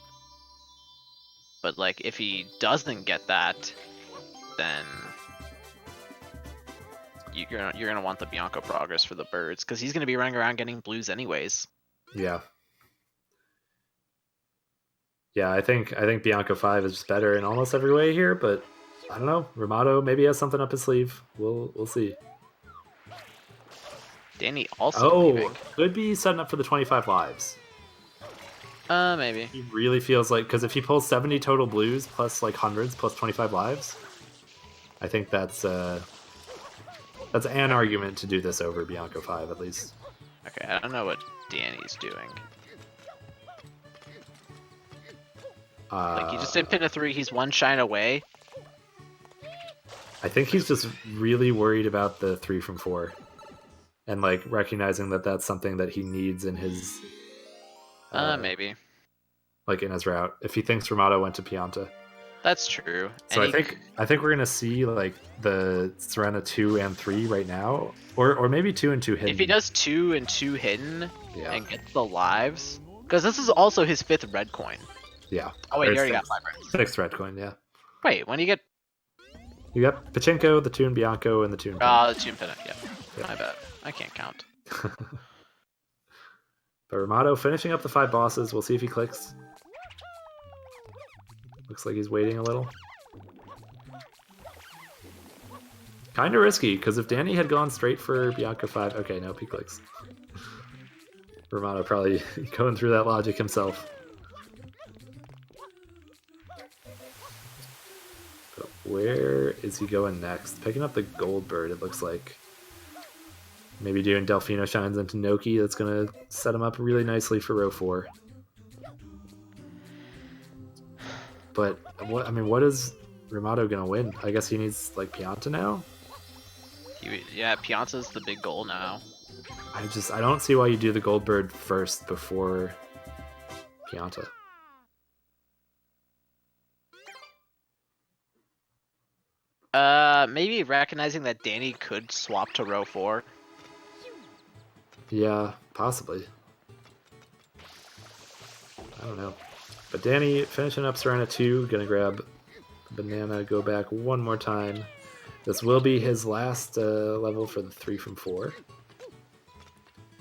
But like if he doesn't get that, then you're gonna want the Bianco progress for the birds because he's gonna be running around getting blues anyways. Yeah. Yeah, I think Bianco 5 is just better in almost every way here, but I don't know. Rimato maybe has something up his sleeve. We'll see. Danny also leaving. Could be setting up for the 25 lives. Maybe. He really feels like, because if he pulls 70 total blues plus like hundreds plus 25 lives, I think that's an argument to do this over Bianco 5 at least. Okay, I don't know what Danny's doing. Like he just did pin a 3. He's 1 shine away. I think he's just really worried about the 3 from 4, and like recognizing that that's something that he needs in his. Maybe. Like in his route, if he thinks Rimato went to Pianta. That's true. So I think we're gonna see like the Serena 2 and 3 right now, or maybe 2 and 2 hidden. If he does 2 and 2 hidden and gets the lives, because this is also his 5th red coin. Yeah. Oh wait, he already got 5 reds. 6th red coin, yeah. Wait, when do you get? You got Pachinko, the Toon Bianco, and the Toon. The Toon Pinna. Yeah. My bad. I can't count. But Rimato finishing up the 5 bosses. We'll see if he clicks. Looks like he's waiting a little. Kind of risky, because if Danny had gone straight for Bianca 5... Okay, nope, he clicks. Rimato probably going through that logic himself. But where is he going next? Picking up the gold bird, it looks like. Maybe doing Delfino Shines into Noki. That's going to set him up really nicely for row 4. But what is Rimato gonna win? I guess he needs like Pianta now. Yeah, Pianta's the big goal now. I don't see why you do the gold bird first before Pianta. Maybe recognizing that Danny could swap to row 4. Yeah, possibly. I don't know. But Danny finishing up Serena 2, gonna grab Banana, go back one more time. This will be his last level for the 3 from 4.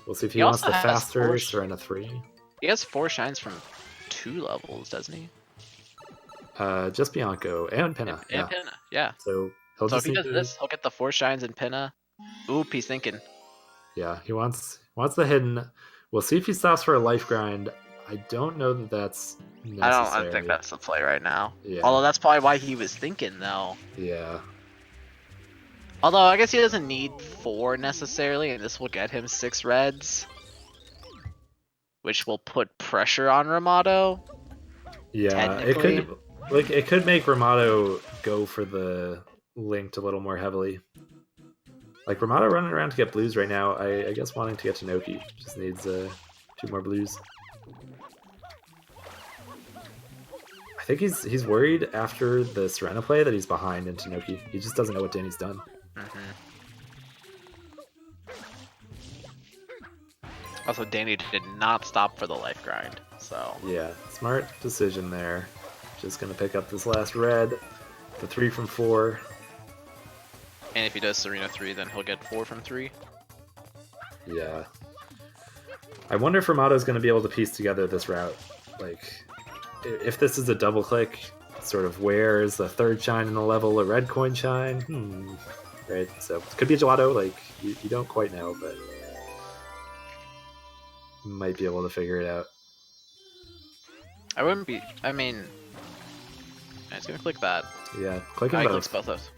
We'll see if he wants the faster Serena 3. He has 4 shines from 2 levels, doesn't he? Just Bianco and Pinna. And Pinna, yeah. So if he does this, he'll get the 4 shines in Pinna. Oop, he's thinking. Yeah, he wants the hidden. We'll see if he stops for a life grind. I don't know that that's necessary. I don't think that's the play right now. Yeah. Although that's probably why he was thinking, though. Yeah. Although I guess he doesn't need 4 necessarily, and this will get him 6 reds. Which will put pressure on Rimato. Yeah, it could make Rimato go for the linked a little more heavily. Like Rimato running around to get blues right now, I guess wanting to get to Noki. Just needs 2 more blues. I think he's worried after the Serena play that he's behind into Noki. He just doesn't know what Danny's done. Also, Danny did not stop for the life grind, so... Yeah, smart decision there. Just gonna pick up this last red, the 3 from 4. And if he does Serena 3, then he'll get 4 from 3. Yeah. I wonder if Rimato's gonna be able to piece together this route. Like, if this is a double click, sort of where is the 3rd shine in the level, a red coin shine? Right, so it could be a gelato, like, you don't quite know, but you might be able to figure it out. I wouldn't be, I'm just gonna click that. Yeah, click them I both. clicks both those.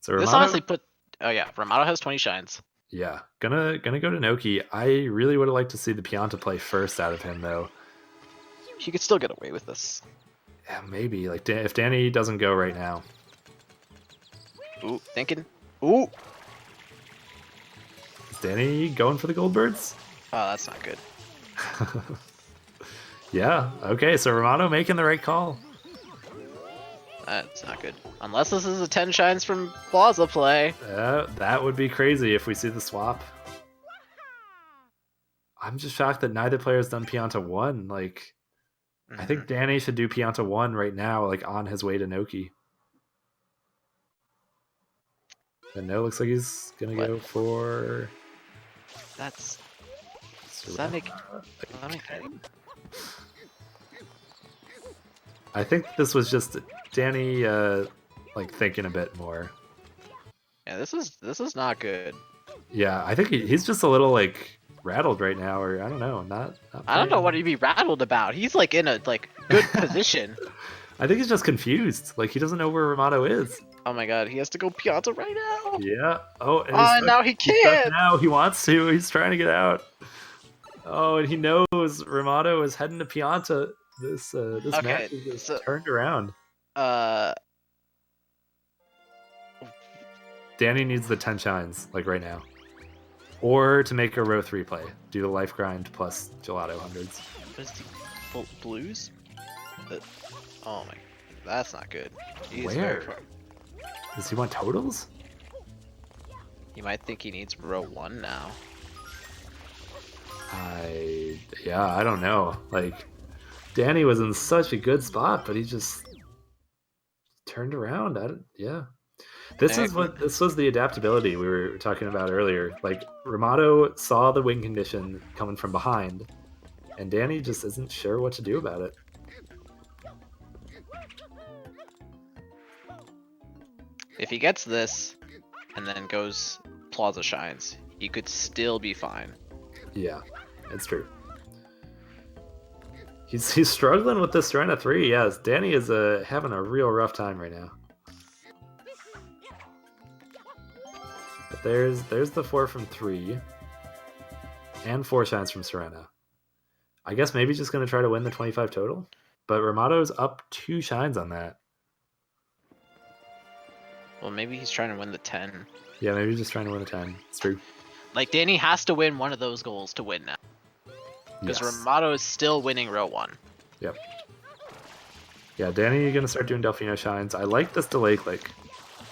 So This Rimato, honestly put. Oh yeah, Rimato has 20 shines. yeah, gonna go to Noki. I really would have liked to see the Pianta play first out of him though. He could still get away with this. Yeah, maybe like if Danny doesn't go right now. Ooh, thinking. Ooh. Is Danny going for the Goldbirds? Oh, that's not good. Yeah. Okay. So Rimato making the right call. That's not good. Unless this is a 10 shines from Plaza play. That would be crazy if we see the swap. I'm just shocked that neither player has done Pianta 1. Like, I think Danny should do Pianta 1 right now, like on his way to Noki. And no, looks like he's gonna go for. That's. Does that make. I think this was just Danny, like thinking a bit more. Yeah, this is not good. Yeah, I think he's just a little like rattled right now, or I don't know, not I don't know what he'd be rattled about. He's like in a good position. I think he's just confused. Like he doesn't know where Rimato is. Oh my god, he has to go Pianta right now. Yeah. Oh, and now he can't. Now he wants to. He's trying to get out. Oh, and he knows Rimato is heading to Pianta. This match is just turned around. Danny needs the 10 shines, like right now. Or to make a row 3 play. Do the life grind plus gelato hundreds. What is the blues? Oh my, that's not good. Where? Does he want totals? You might think he needs row 1 now. I don't know. Like, Danny was in such a good spot, but he just turned around. This was the adaptability we were talking about earlier. Like, Rimato saw the win condition coming from behind, and Danny just isn't sure what to do about it. If he gets this, and then goes Plaza Shines, he could still be fine. Yeah, it's true. He's struggling with this Serena 3. Yes, Danny is having a real rough time right now. But there's the 4 from 3. And 4 shines from Serena. I guess maybe just going to try to win the 25 total. But Rimato's up 2 shines on that. Well, maybe he's trying to win the 10. Yeah, maybe just trying to win the 10. It's true. Like, Danny has to win one of those goals to win now. Because yes. Rimato is still winning row 1. Yep. Yeah, Danny, you're going to start doing Delfino shines. I like this delay click.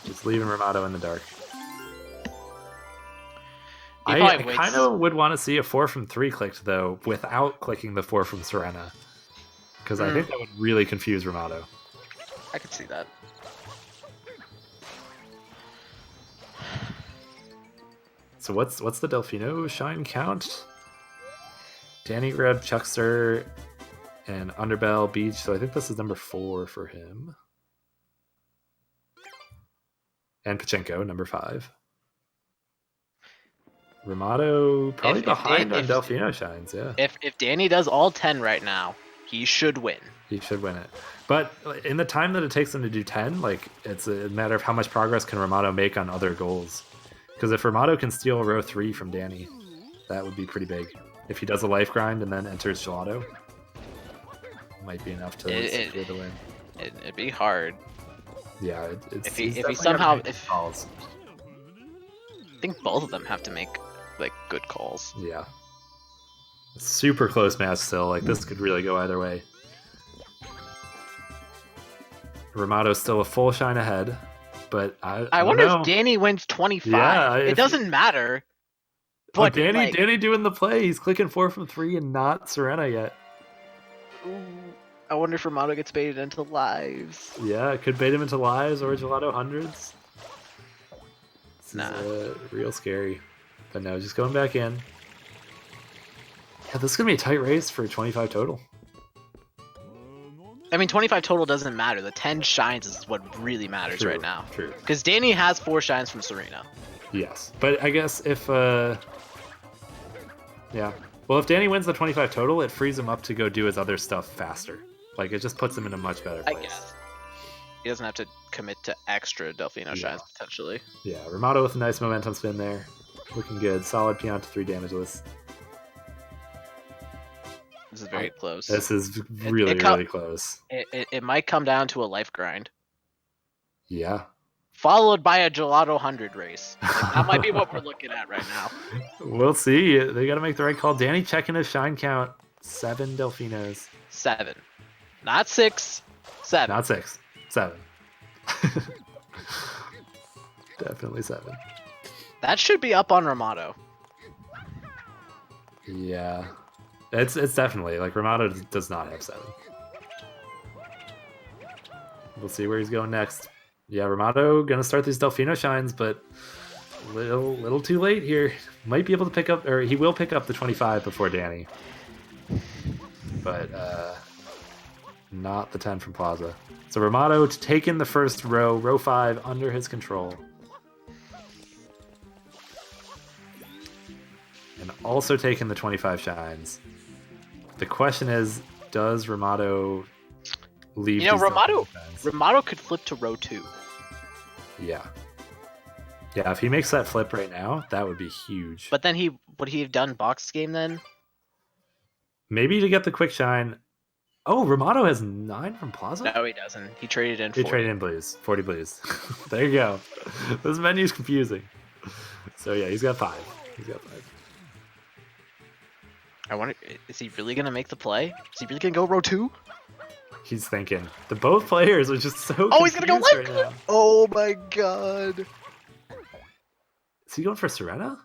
Just leaving Rimato in the dark. I kind of would want to see a 4 from 3 clicked, though, without clicking the 4 from Serena. Because I think that would really confuse Rimato. I could see that. So what's the Delfino shine count? Danny grabbed Chuckster and Underbell Beach, so I think this is number 4 for him. And Pachenko, number 5. Rimato probably behind on Delfino shines, yeah. If Danny does all 10 right now, he should win. He should win it. But in the time that it takes him to do 10, like, it's a matter of how much progress can Rimato make on other goals. Because if Rimato can steal row 3 from Danny, that would be pretty big. If he does a life grind and then enters Gelato, might be enough to secure the win. It'd be hard. Yeah, if he somehow calls. I think both of them have to make like good calls. Yeah, super close match still. Like this could really go either way. Rimato's still a full shine ahead, but I wonder know. if Danny wins 25. Yeah, it doesn't matter. But Danny doing the play. He's clicking 4 from 3 and not Serena yet. Ooh, I wonder if Rimato gets baited into lives. Yeah, it could bait him into lives or Gelato hundreds. This is real scary. But no, just going back in. Yeah, this is going to be a tight race for 25 total. I mean, 25 total doesn't matter. The 10 shines is what really matters right now. True. Because Danny has 4 shines from Serena. Yes. But I guess if... yeah. Well, if Danny wins the 25 total, it frees him up to go do his other stuff faster. Like, it just puts him in a much better place. I guess. He doesn't have to commit to extra Delfino Shines, potentially. Yeah, Rimato with a nice momentum spin there. Looking good. Solid Pianta 3 damageless. This is very close. This is really close. It might come down to a life grind. Yeah. Followed by a Gelato 100 race. Like, that might be what we're looking at right now. We'll see. They got to make the right call. Danny checking his shine count. 7 Delfinos. 7. Not 6. 7. Not 6. 7. Definitely 7. That should be up on Rimato. Yeah. It's definitely, like, Rimato does not have 7. We'll see where he's going next. Yeah, Rimato gonna start these Delfino shines, but little too late here. Might be able to pick up, or he will pick up the 25 before Danny. But not the 10 from Plaza. So Rimato to take in the first row 5 under his control. And also taking the 25 shines. The question is, does Rimato leave? You know, Rimato could flip to row 2. Yeah. Yeah, if he makes that flip right now, that would be huge. But then would he have done box game then? Maybe to get the quick shine. Oh, Rimato has 9 from Plaza? No, he doesn't. He traded in 40. He traded in blues. 40 blues. There you go. This menu's confusing. So yeah, he's got 5. He's got 5. I wonder, is he really going to make the play? Is he really going to go row 2? He's thinking. The both players are just so Oh, he's going to go left! right now. Oh my god. Is he going for Serena?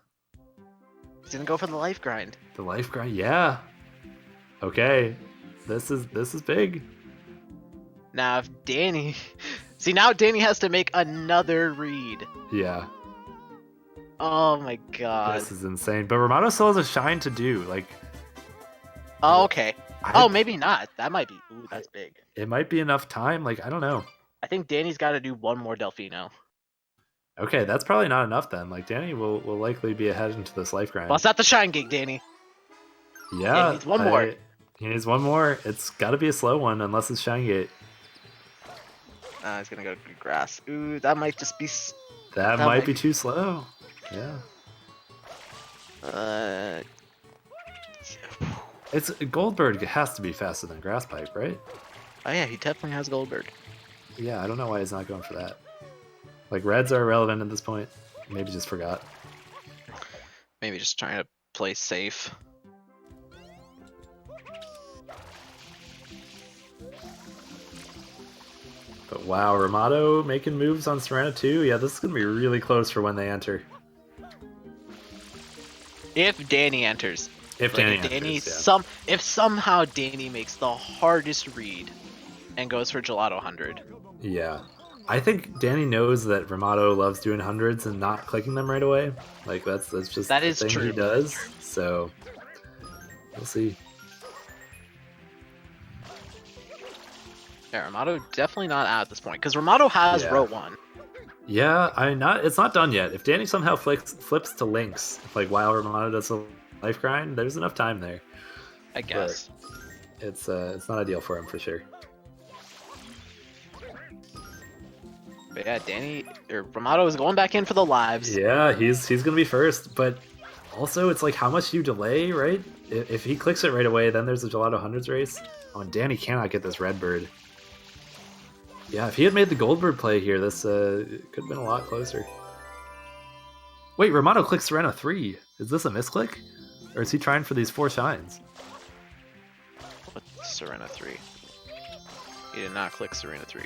He's going to go for the life grind. The life grind? Yeah. Okay. This is big. Now, if Danny... See, now Danny has to make another read. Yeah. Oh my god. This is insane. But Rimato still has a shine to do. Like... Oh, okay. Oh, maybe not. That might be... Ooh, that's big. It might be enough time. Like, I don't know. I think Danny's got to do one more Delfino. Okay, that's probably not enough then. Like, Danny will likely be ahead into this life grind. Bust out the shine gig, Danny. Yeah. He needs one more. He needs one more. It's got to be a slow one unless it's shine gate. He's going to go to grass. Ooh, that might just be... That might be too slow. Yeah. It's Goldberg has to be faster than Grass Pipe, right? Oh yeah, he definitely has Goldberg. Yeah, I don't know why he's not going for that. Like, reds are irrelevant at this point. Maybe just forgot. Maybe just trying to play safe. But wow, Rimato making moves on Serena too. Yeah, this is going to be really close for when they enter. If Danny enters. If Danny enters, yeah. If somehow Danny makes the hardest read and goes for Gelato 100. Yeah. I think Danny knows that Rimato loves doing hundreds and not clicking them right away. Like, that's just that the is thing true. he does. So, we'll see. Yeah, Rimato definitely not out at this point, because Rimato has row 1. Yeah, it's not done yet. If Danny somehow flips to links, like while Rimato does a life grind, there's enough time there. I guess. But it's not ideal for him for sure. But yeah, Rimato is going back in for the lives. Yeah, he's gonna be first, but also it's like how much do you delay, right? If he clicks it right away, then there's a Gelato hundreds race. Oh, and Danny cannot get this red bird. Yeah, if he had made the Goldberg play here, this could have been a lot closer. Wait, Rimato clicks Serena 3. Is this a misclick? Or is he trying for these 4 shines? What Serena 3? He did not click Serena 3.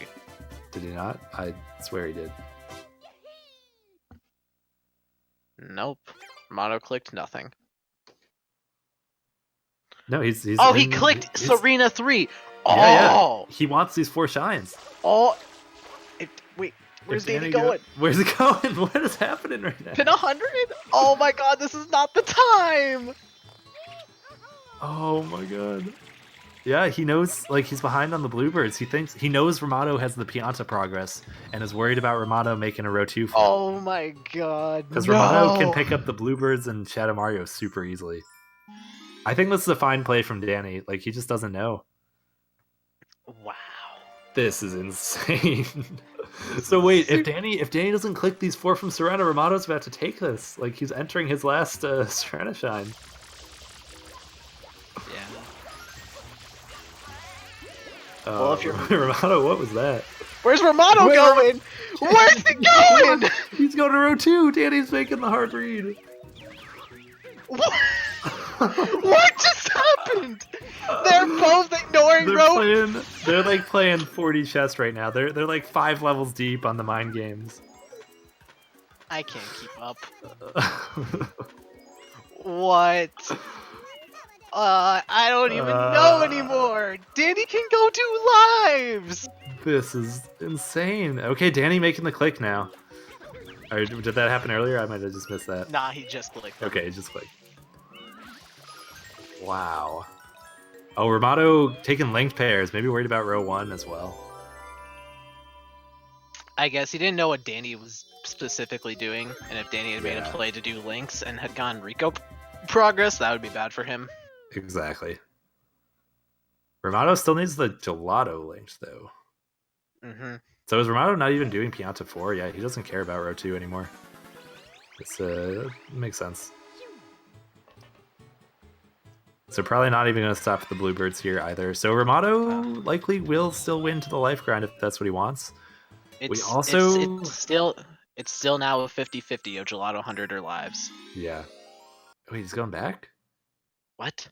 Did he not? I swear he did. Nope. Rimato clicked nothing. No, he's he clicked Serena 3! Oh! Yeah. He wants these 4 shines. Oh! Wait, where's Danny going? Where's it going? What is happening right now? Pin 100? Oh my god, this is not the time! Oh my god. Yeah, he knows, like, he's behind on the Bluebirds. He knows Rimato has the Pianta progress and is worried about Rimato making a row 2 for him. Oh my god, because Rimato can pick up the Bluebirds and Shadow Mario super easily. I think this is a fine play from Danny. Like, he just doesn't know. Wow. This is insane. So wait, if Danny doesn't click these 4 from Serena, Rimato's about to take this. Like, he's entering his last Serena Shine. Yeah. Well, if you're Rimato, what was that? Where's Rimato going? Where's he going? He's going to row 2. Danny's making the hard read. What? What just happened? They're both ignoring row. They're like playing 40 chess right now. They're like 5 levels deep on the mind games. I can't keep up. What? I don't even know anymore. Danny can go 2 lives. This is insane. Okay, Danny making the click now. Or did that happen earlier? I might have just missed that. Nah, he just clicked. Okay, he just clicked. Wow. Oh, Rimato taking linked pairs. Maybe worried about row 1 as well. I guess he didn't know what Danny was specifically doing, and if Danny had made a play to do links and had gone Rico progress, that would be bad for him. Exactly. Rimato still needs the gelato linked, though. Mm-hmm. So is Rimato not even doing Pianta 4? Yeah, he doesn't care about row 2 anymore. This makes sense. So probably not even going to stop the Bluebirds here either. So Rimato likely will still win to the life grind if that's what he wants. It's still now a 50-50 of Gelato 100 or lives. Yeah. Wait, he's going back? What?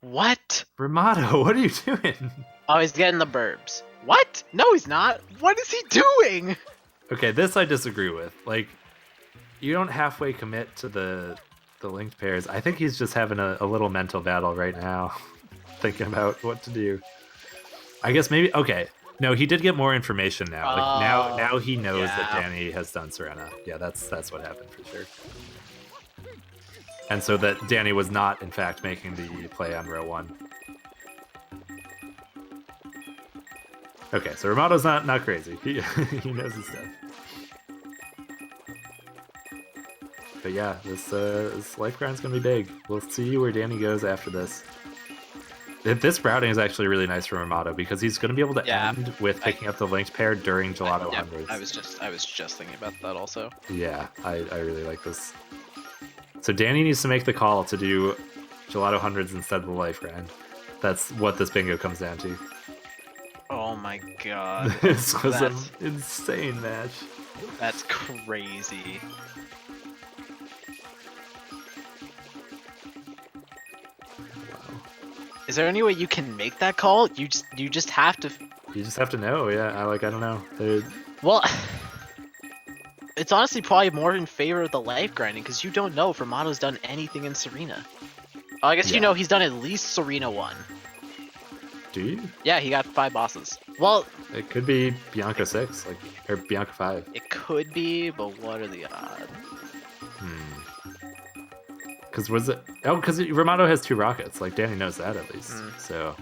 What? Rimato, what are you doing? Oh, he's getting the burbs. What? No, he's not. What is he doing? Okay, this I disagree with. Like, you don't halfway commit to the linked pairs. I think he's just having a little mental battle right now, thinking about what to do. I guess maybe, okay. No, he did get more information now. Like now he knows that Danny has done Serena. Yeah, that's what happened for sure. And so that Danny was not, in fact, making the play on row 1. Okay, so Rimato's not crazy. He knows his stuff. But yeah, this life grind's gonna be big. We'll see where Danny goes after this. This routing is actually really nice for Rimato because he's gonna be able to end with picking up the linked pair during Gelato 100s. I was just thinking about that also. Yeah, I really like this. So Danny needs to make the call to do Gelato 100s instead of the life grind. That's what this bingo comes down to. Oh my god. This was an insane match. That's crazy. Is there any way you can make that call? You just have to. You just have to know, yeah. I don't know. Well, it's honestly probably more in favor of the life grinding because you don't know if Rimato's done anything in Serena. Oh, I guess you know he's done at least Serena 1. Do you? Yeah, he got 5 bosses. Well, it could be Bianca 6, or Bianca 5. It could be, but what are the odds? Because because Rimato has 2 rockets. Like, Danny knows that at least. So,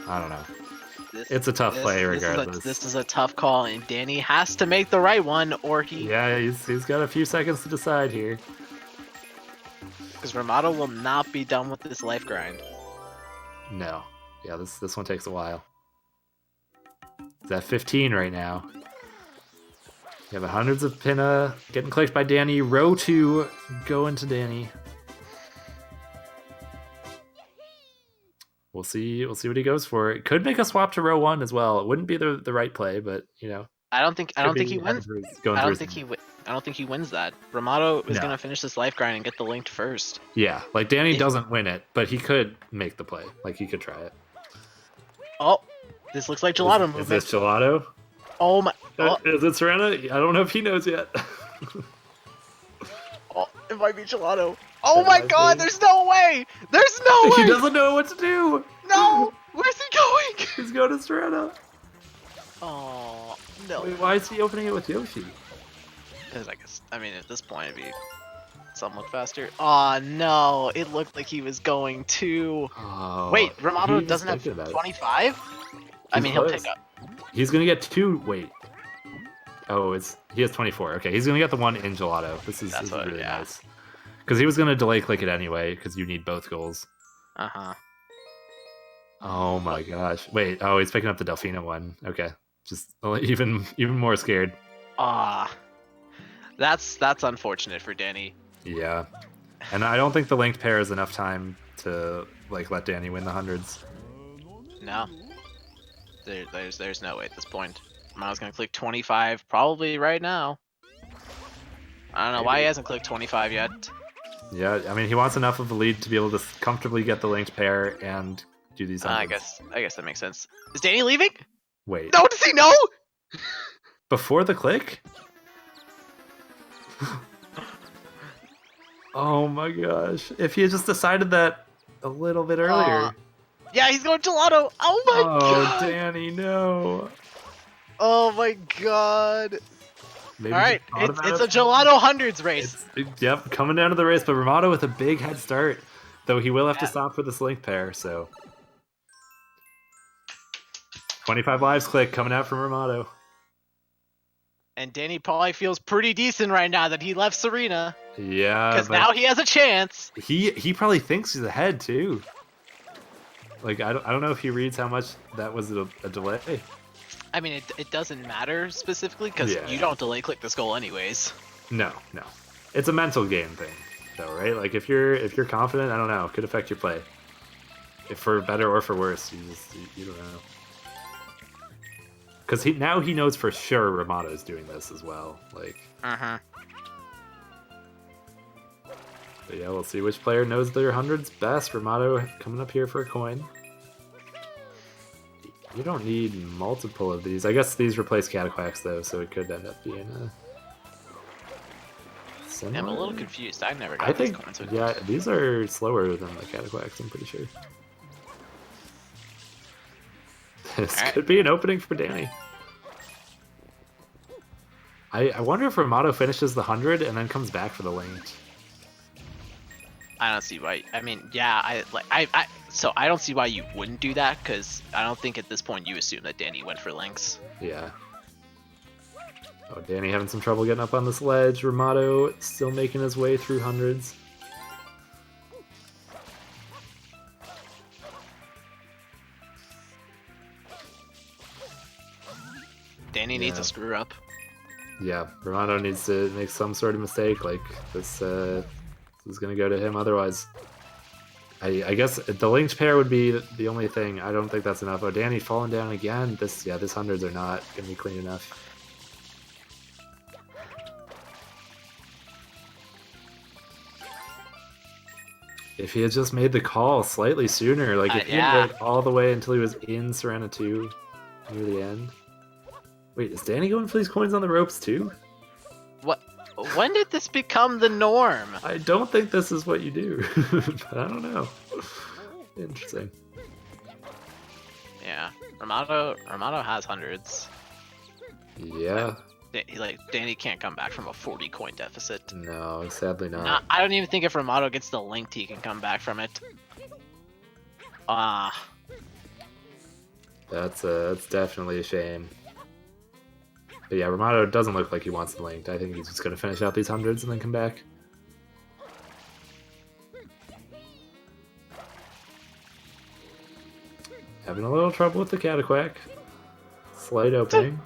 I don't know. It's a tough play regardless. This is a tough call, and Danny has to make the right one, or he... Yeah, he's got a few seconds to decide here. Because Rimato will not be done with this life grind. No. Yeah, this one takes a while. He's at 15 right now. You have hundreds of Pinna getting clicked by Danny. Row 2 going to Danny. We'll see what he goes for. It could make a swap to row 1 as well. It wouldn't be the right play, but you know. I don't think he wins. I don't think he wins that. Rimato is gonna finish this life grind and get the linked first. Yeah, like Danny doesn't win it, but he could make the play. Like he could try it. Oh, this looks like Gelato movement. Is this Gelato? Oh my! Is it Serena? I don't know if he knows yet. Oh, it might be Gelato. Oh my god, there's no way! There's no way! He doesn't know what to do! No! Where's he going? He's going to Serena. Oh, no. Wait, why is he opening it with Yoshi? Because I mean, at this point, it'd be somewhat faster. Oh no, it looked like he was going to... Oh, wait, Rimato doesn't have 25? I mean, he'll pick up. He's going to get 2... Wait. Oh, he has 24. Okay, he's going to get the one in Gelato. This is really nice. Because he was going to delay click it anyway, because you need both goals. Uh-huh. Oh my gosh. Wait, oh, he's picking up the Delfino one. Okay. Just even more scared. Ah. That's unfortunate for Danny. Yeah. And I don't think the linked pair is enough time to like let Danny win the hundreds. No. There's no way at this point. Miles gonna click 25 probably right now. I don't know why he hasn't clicked 25 yet. Yeah, I mean he wants enough of a lead to be able to comfortably get the linked pair and do these hundreds. I guess that makes sense. Is Danny leaving? Wait. No, does he know? Before the click? Oh my gosh. If he had just decided that a little bit earlier. Yeah, he's going gelato. Oh my god. Oh, Danny, no. Oh my god. Maybe all right, it's a gelato hundreds race. Yep, coming down to the race, but Rimato with a big head start. Though he will have to stop for this link pair, so. 25 lives click coming out from Rimato. And Danny probably feels pretty decent right now that he left Serena. Yeah, because now he has a chance. He probably thinks he's ahead too. Like I don't know if he reads how much that was a delay. I mean, it doesn't matter specifically because you don't delay click this goal anyways. No, it's a mental game thing, though, right? Like if you're confident, I don't know, it could affect your play. If for better or for worse, you don't know. Because now he knows for sure Ramato's doing this as well. Like. But yeah, we'll see which player knows their hundreds best. Rimato coming up here for a coin. You don't need multiple of these. I guess these replace Cataquacks though, so it could end up being a similar. I'm a little confused. I never got these coins. Yeah, these are slower than the Cataquacks, I'm pretty sure. This could be an opening for Danny. I wonder if Rimato finishes the 100 and then comes back for the linked. I don't see why. I mean, yeah, so I don't see why you wouldn't do that because I don't think at this point you assume that Danny went for links. Yeah. Oh, Danny having some trouble getting up on this ledge. Rimato still making his way through hundreds. Danny needs a screw up. Yeah, Rimato needs to make some sort of mistake. Like this is going to go to him otherwise. I guess the linked pair would be the only thing. I don't think that's enough. Oh, Danny falling down again. This hundreds are not going to be clean enough. If he had just made the call slightly sooner, like if he had waited all the way until he was in Serena 2 near the end. Wait, is Danny going for these coins on the ropes too? What? When did this become the norm? I don't think this is what you do, but I don't know. Interesting. Yeah, Rimato has hundreds. Yeah. Like Danny can't come back from a 40 coin deficit. No, sadly not. I don't even think if Rimato gets the linked, he can come back from it. That's definitely a shame. But yeah, Rimato doesn't look like he wants the linked. I think he's just going to finish out these hundreds and then come back. Having a little trouble with the Cataquack. Slight opening.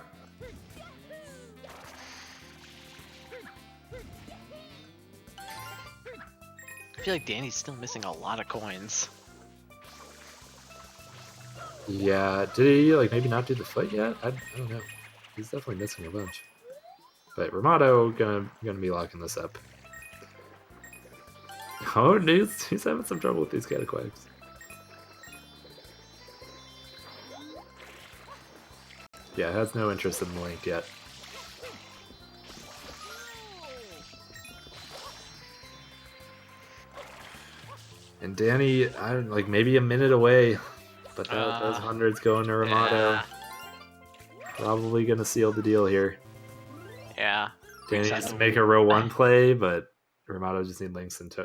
I feel like Danny's still missing a lot of coins. Yeah, did he maybe not do the fight yet? I don't know. He's definitely missing a bunch. But Rimato gonna be locking this up. Oh, he's having some trouble with these Cataquacks. Yeah, has no interest in the link yet. And Danny, I don't maybe a minute away, but those hundreds going to Rimato. Yeah. Probably gonna seal the deal here. Yeah. Danny needs to make a row 1 play, but Rimato just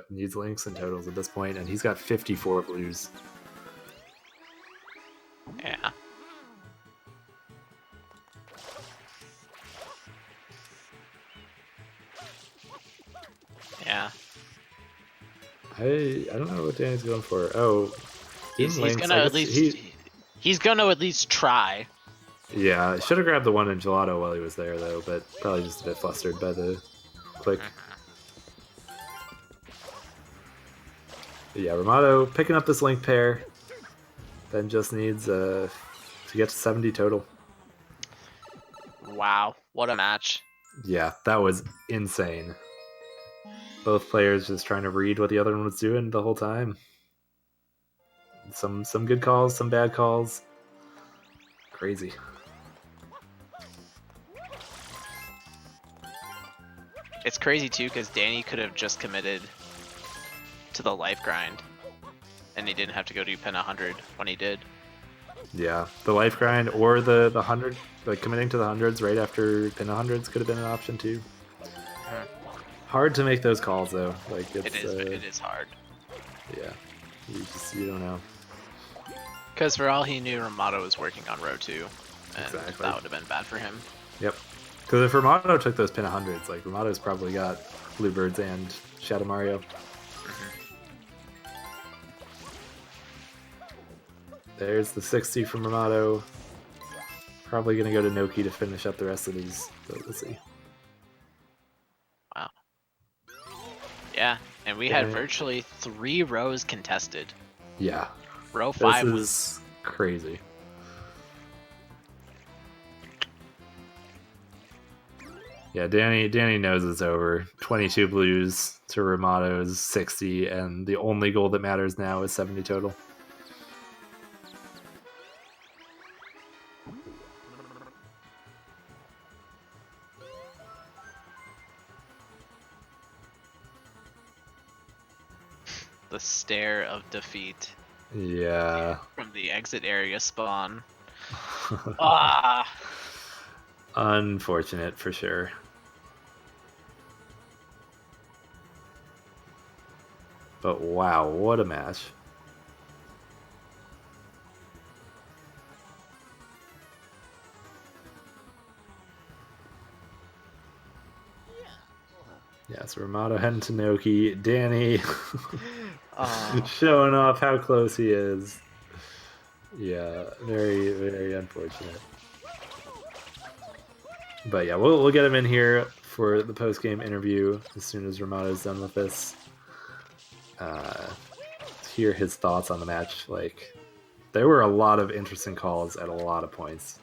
needs links and totals at this point, and he's got 54 blues. Yeah. Yeah. I don't know what Danny's going for. Oh, He's Links. gonna I at guess least he's gonna at least try. Yeah, should have grabbed the one in gelato while he was there though, but probably just a bit flustered by the click. But yeah, Rimato picking up this link pair. Then just needs to get to 70 total. Wow, what a match! Yeah, that was insane. Both players just trying to read what the other one was doing the whole time. Some good calls, some bad calls. Crazy. It's crazy too because Danny could have just committed to the life grind, and he didn't have to go do pin 100 when he did. Yeah, the life grind or the 100, like committing to the hundreds right after pin 100s could have been an option too. Hard to make those calls though. Like it is hard. Yeah, you don't know. Because for all he knew, Rimato was working on row 2, and Exactly. that would have been bad for him. Yep. Because if Rimato took those pin 100s, like Rimato's probably got Bluebirds and Shadow Mario. There's the 60 from Rimato. Probably going to go to Noki to finish up the rest of these, but we'll see. Wow. Yeah, and we had virtually 3 rows contested. Yeah. Row 5 this was is crazy. Yeah, Danny knows it's over. 22 blues to Rimato's 60, and the only goal that matters now is 70 total. the stare of defeat. Yeah. From the exit area spawn. Ah. Unfortunate for sure. But wow, what a match. Yeah, so Rimato heading to Noki. Danny showing off how close he is. Yeah, very, very unfortunate. But yeah, we'll get him in here for the post-game interview as soon as Rimato's done with this. Hear his thoughts on the match. Like, there were a lot of interesting calls at a lot of points.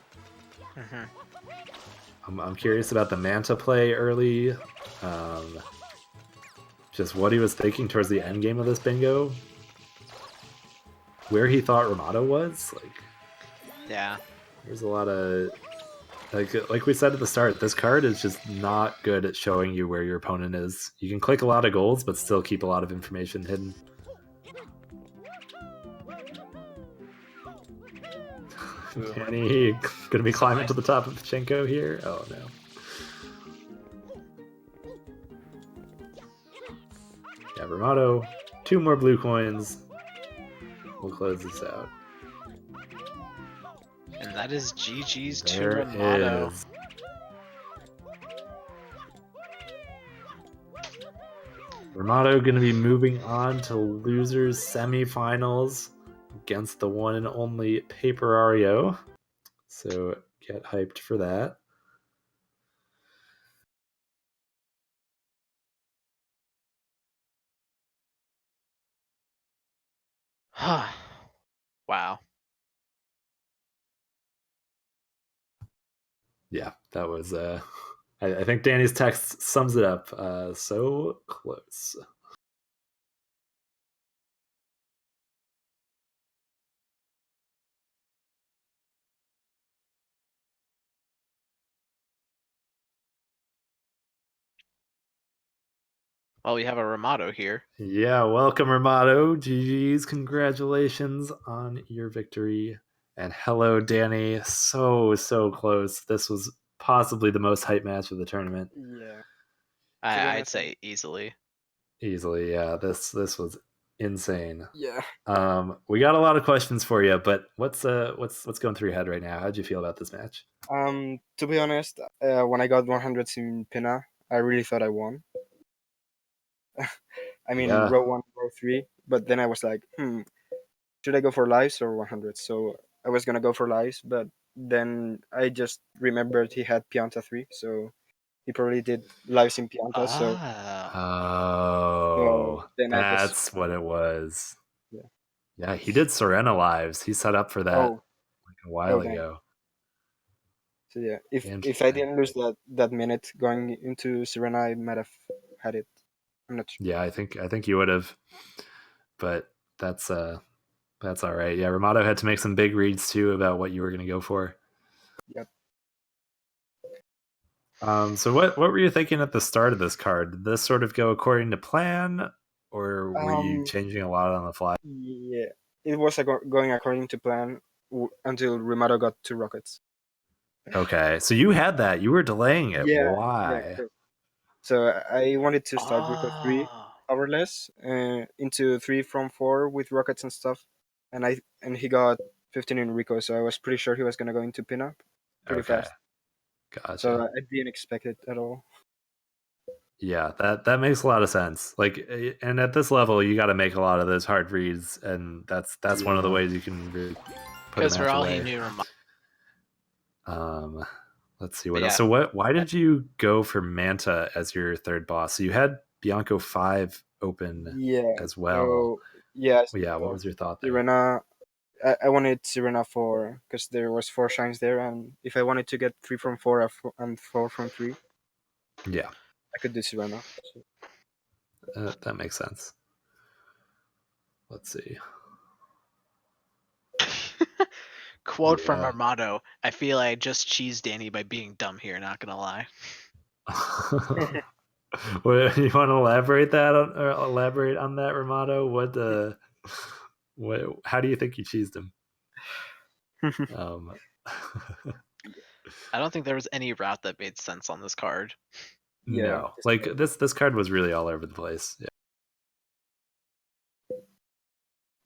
I'm curious about the Manta play early. Just what he was thinking towards the end game of this bingo. Where he thought Rimato was. Like, yeah. There's a lot of... Like we said at the start, this card is just not good at showing you where your opponent is. You can click a lot of goals, but still keep a lot of information hidden. Danny gonna be climbing to the top of Pachenko here? Oh no. Yeah, Rimato, 2 more blue coins. We'll close this out. And that is GG's to There Rimato. is. Rimato going to be moving on to losers semifinals against the one and only Paperario. So get hyped for that. Wow. Yeah, that was I think Danny's text sums it up. So close. Well, we have a Rimato here. Yeah, welcome Rimato. GG's, congratulations on your victory. And hello, Danny. So close. This was possibly the most hype match of the tournament. Yeah. I'd say easily. Easily, yeah. This was insane. Yeah. We got a lot of questions for you, but what's going through your head right now? How'd you feel about this match? To be honest, when I got 100s in Pina, I really thought I won. I mean, Yeah. row 1, row 3. But then I was like, should I go for lives or 100? So I was gonna go for lives, but then I just remembered he had Pianta 3, so he probably did lives in Pianta. So, Ah. Oh, then I just that's what it was. yeah. Yeah, he did Serena lives. He set up for that Oh, like a while oh dang. ago. So yeah, if I Interesting. didn't lose that minute going into Serena, I might have had it. I'm not sure. Yeah, I think you would have, but that's all right. Yeah, Rimato had to make some big reads too about what you were going to go for. Yep. So what were you thinking at the start of this card? Did this sort of go according to plan, or were you changing a lot on the fly? Yeah, it was going according to plan until Rimato got 2 rockets. Okay, so you had that. You were delaying it. Yeah, yeah. Why? So I wanted to start Rico 3 Oh. powerless into 3 from 4 with rockets and stuff, and he got 15 in Rico, so I was pretty sure he was gonna go into pinup pretty Okay, fast. So gotcha. I didn't expect it at all. Yeah, that makes a lot of sense. Like, and at this level, you got to make a lot of those hard reads, and that's one of the ways you can really put a Because for match all he away. knew, Um, let's see what But else. yeah. So why did you go for Manta as your third boss? So you had Bianco 5 open Yeah. as well. So yeah. Well, yeah, what So was your thought there? Sirena, I wanted Sirena 4 because there was 4 shines there, and if I wanted to get 3 from 4 and 4 from 3, Yeah, I could do Sirena. So, that makes sense. Let's see. Quote from Yeah. Armado: "I feel I just cheesed Danny by being dumb here. Not gonna lie." Well, you want to elaborate on that, Ramato? What? How do you think you cheesed him? Um, I don't think there was any route that made sense on this card. yeah. no, like this card was really all over the place. Yeah,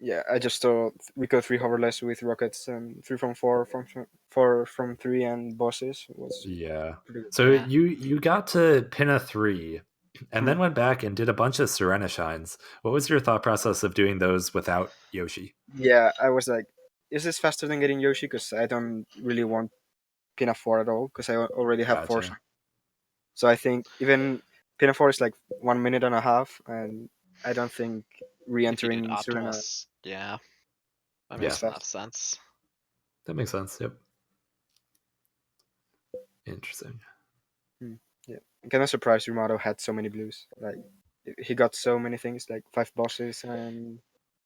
Yeah, I just saw Rico 3 hoverless with rockets and 3 from 4 from 4 from 3 and bosses was yeah. pretty good. So Yeah. you got to pin a 3, and Hmm. then went back and did a bunch of Serena shines. What was your thought process of doing those without Yoshi? Yeah, I was like, is this faster than getting Yoshi? Because I don't really want Pina 4 at all because I already have 4 Gotcha. shines. So I think even Pina 4 is like 1 minute and a half, and I don't think If you did re-entering Serena optimals, yeah, that is Yeah, makes enough fast. sense. that makes sense. Yep. Interesting. Hmm. Yeah, I'm kind of surprised Rimato had so many blues. Like he got so many things, like 5 bosses, and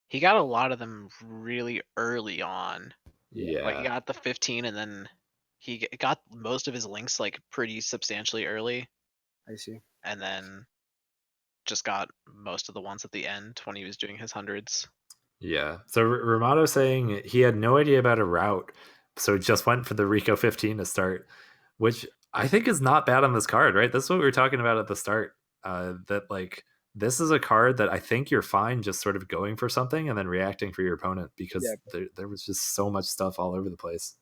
He got a lot of them really early on. yeah, Like he Yeah. got the 15, and then he got most of his links like pretty substantially early, I see. and then just got most of the ones at the end when he was doing his hundreds. Yeah. So Ramato saying he had no idea about a route, so just went for the Rico 15 to start, which I think is not bad on this card, right? This is what we were talking about at the start. That like this is a card that I think you're fine just sort of going for something and then reacting for your opponent Yeah, because there was just so much stuff all over the place.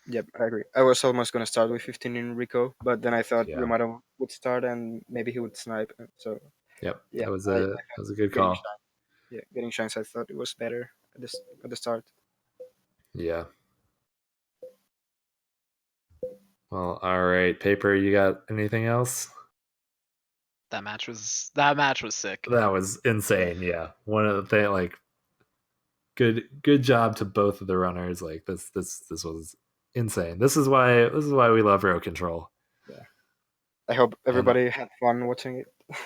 yep, I agree. I was almost gonna start with 15 in Rico, but then I thought Yeah. Rimato would start and maybe he would snipe. So Yep. yeah, That was a good getting call. shine. Yeah, getting shines. I thought it was better at the start. Yeah. Well, all right. Paper, you got anything else? That match was sick. That was Yeah, insane. Yeah. One of the things like good job to both of the runners. Like this was insane. This is why we love row control. yeah. I hope And everybody had fun watching it.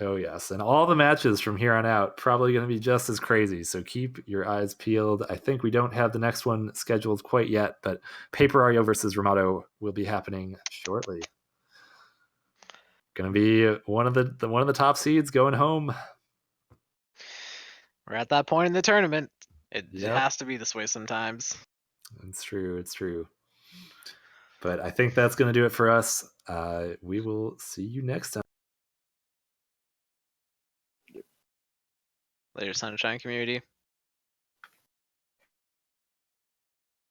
oh yes, and all the matches from here on out probably going to be just as crazy. So keep your eyes peeled. I think we don't have the next one scheduled quite yet, but Paper Ario versus Ramato will be happening shortly. Going to be one of the top seeds going home. We're at that point in the tournament. It Yep, has to be this way sometimes. it's true. It's true. But I think that's going to do it for us. We will see you next time. Later, Sunshine community.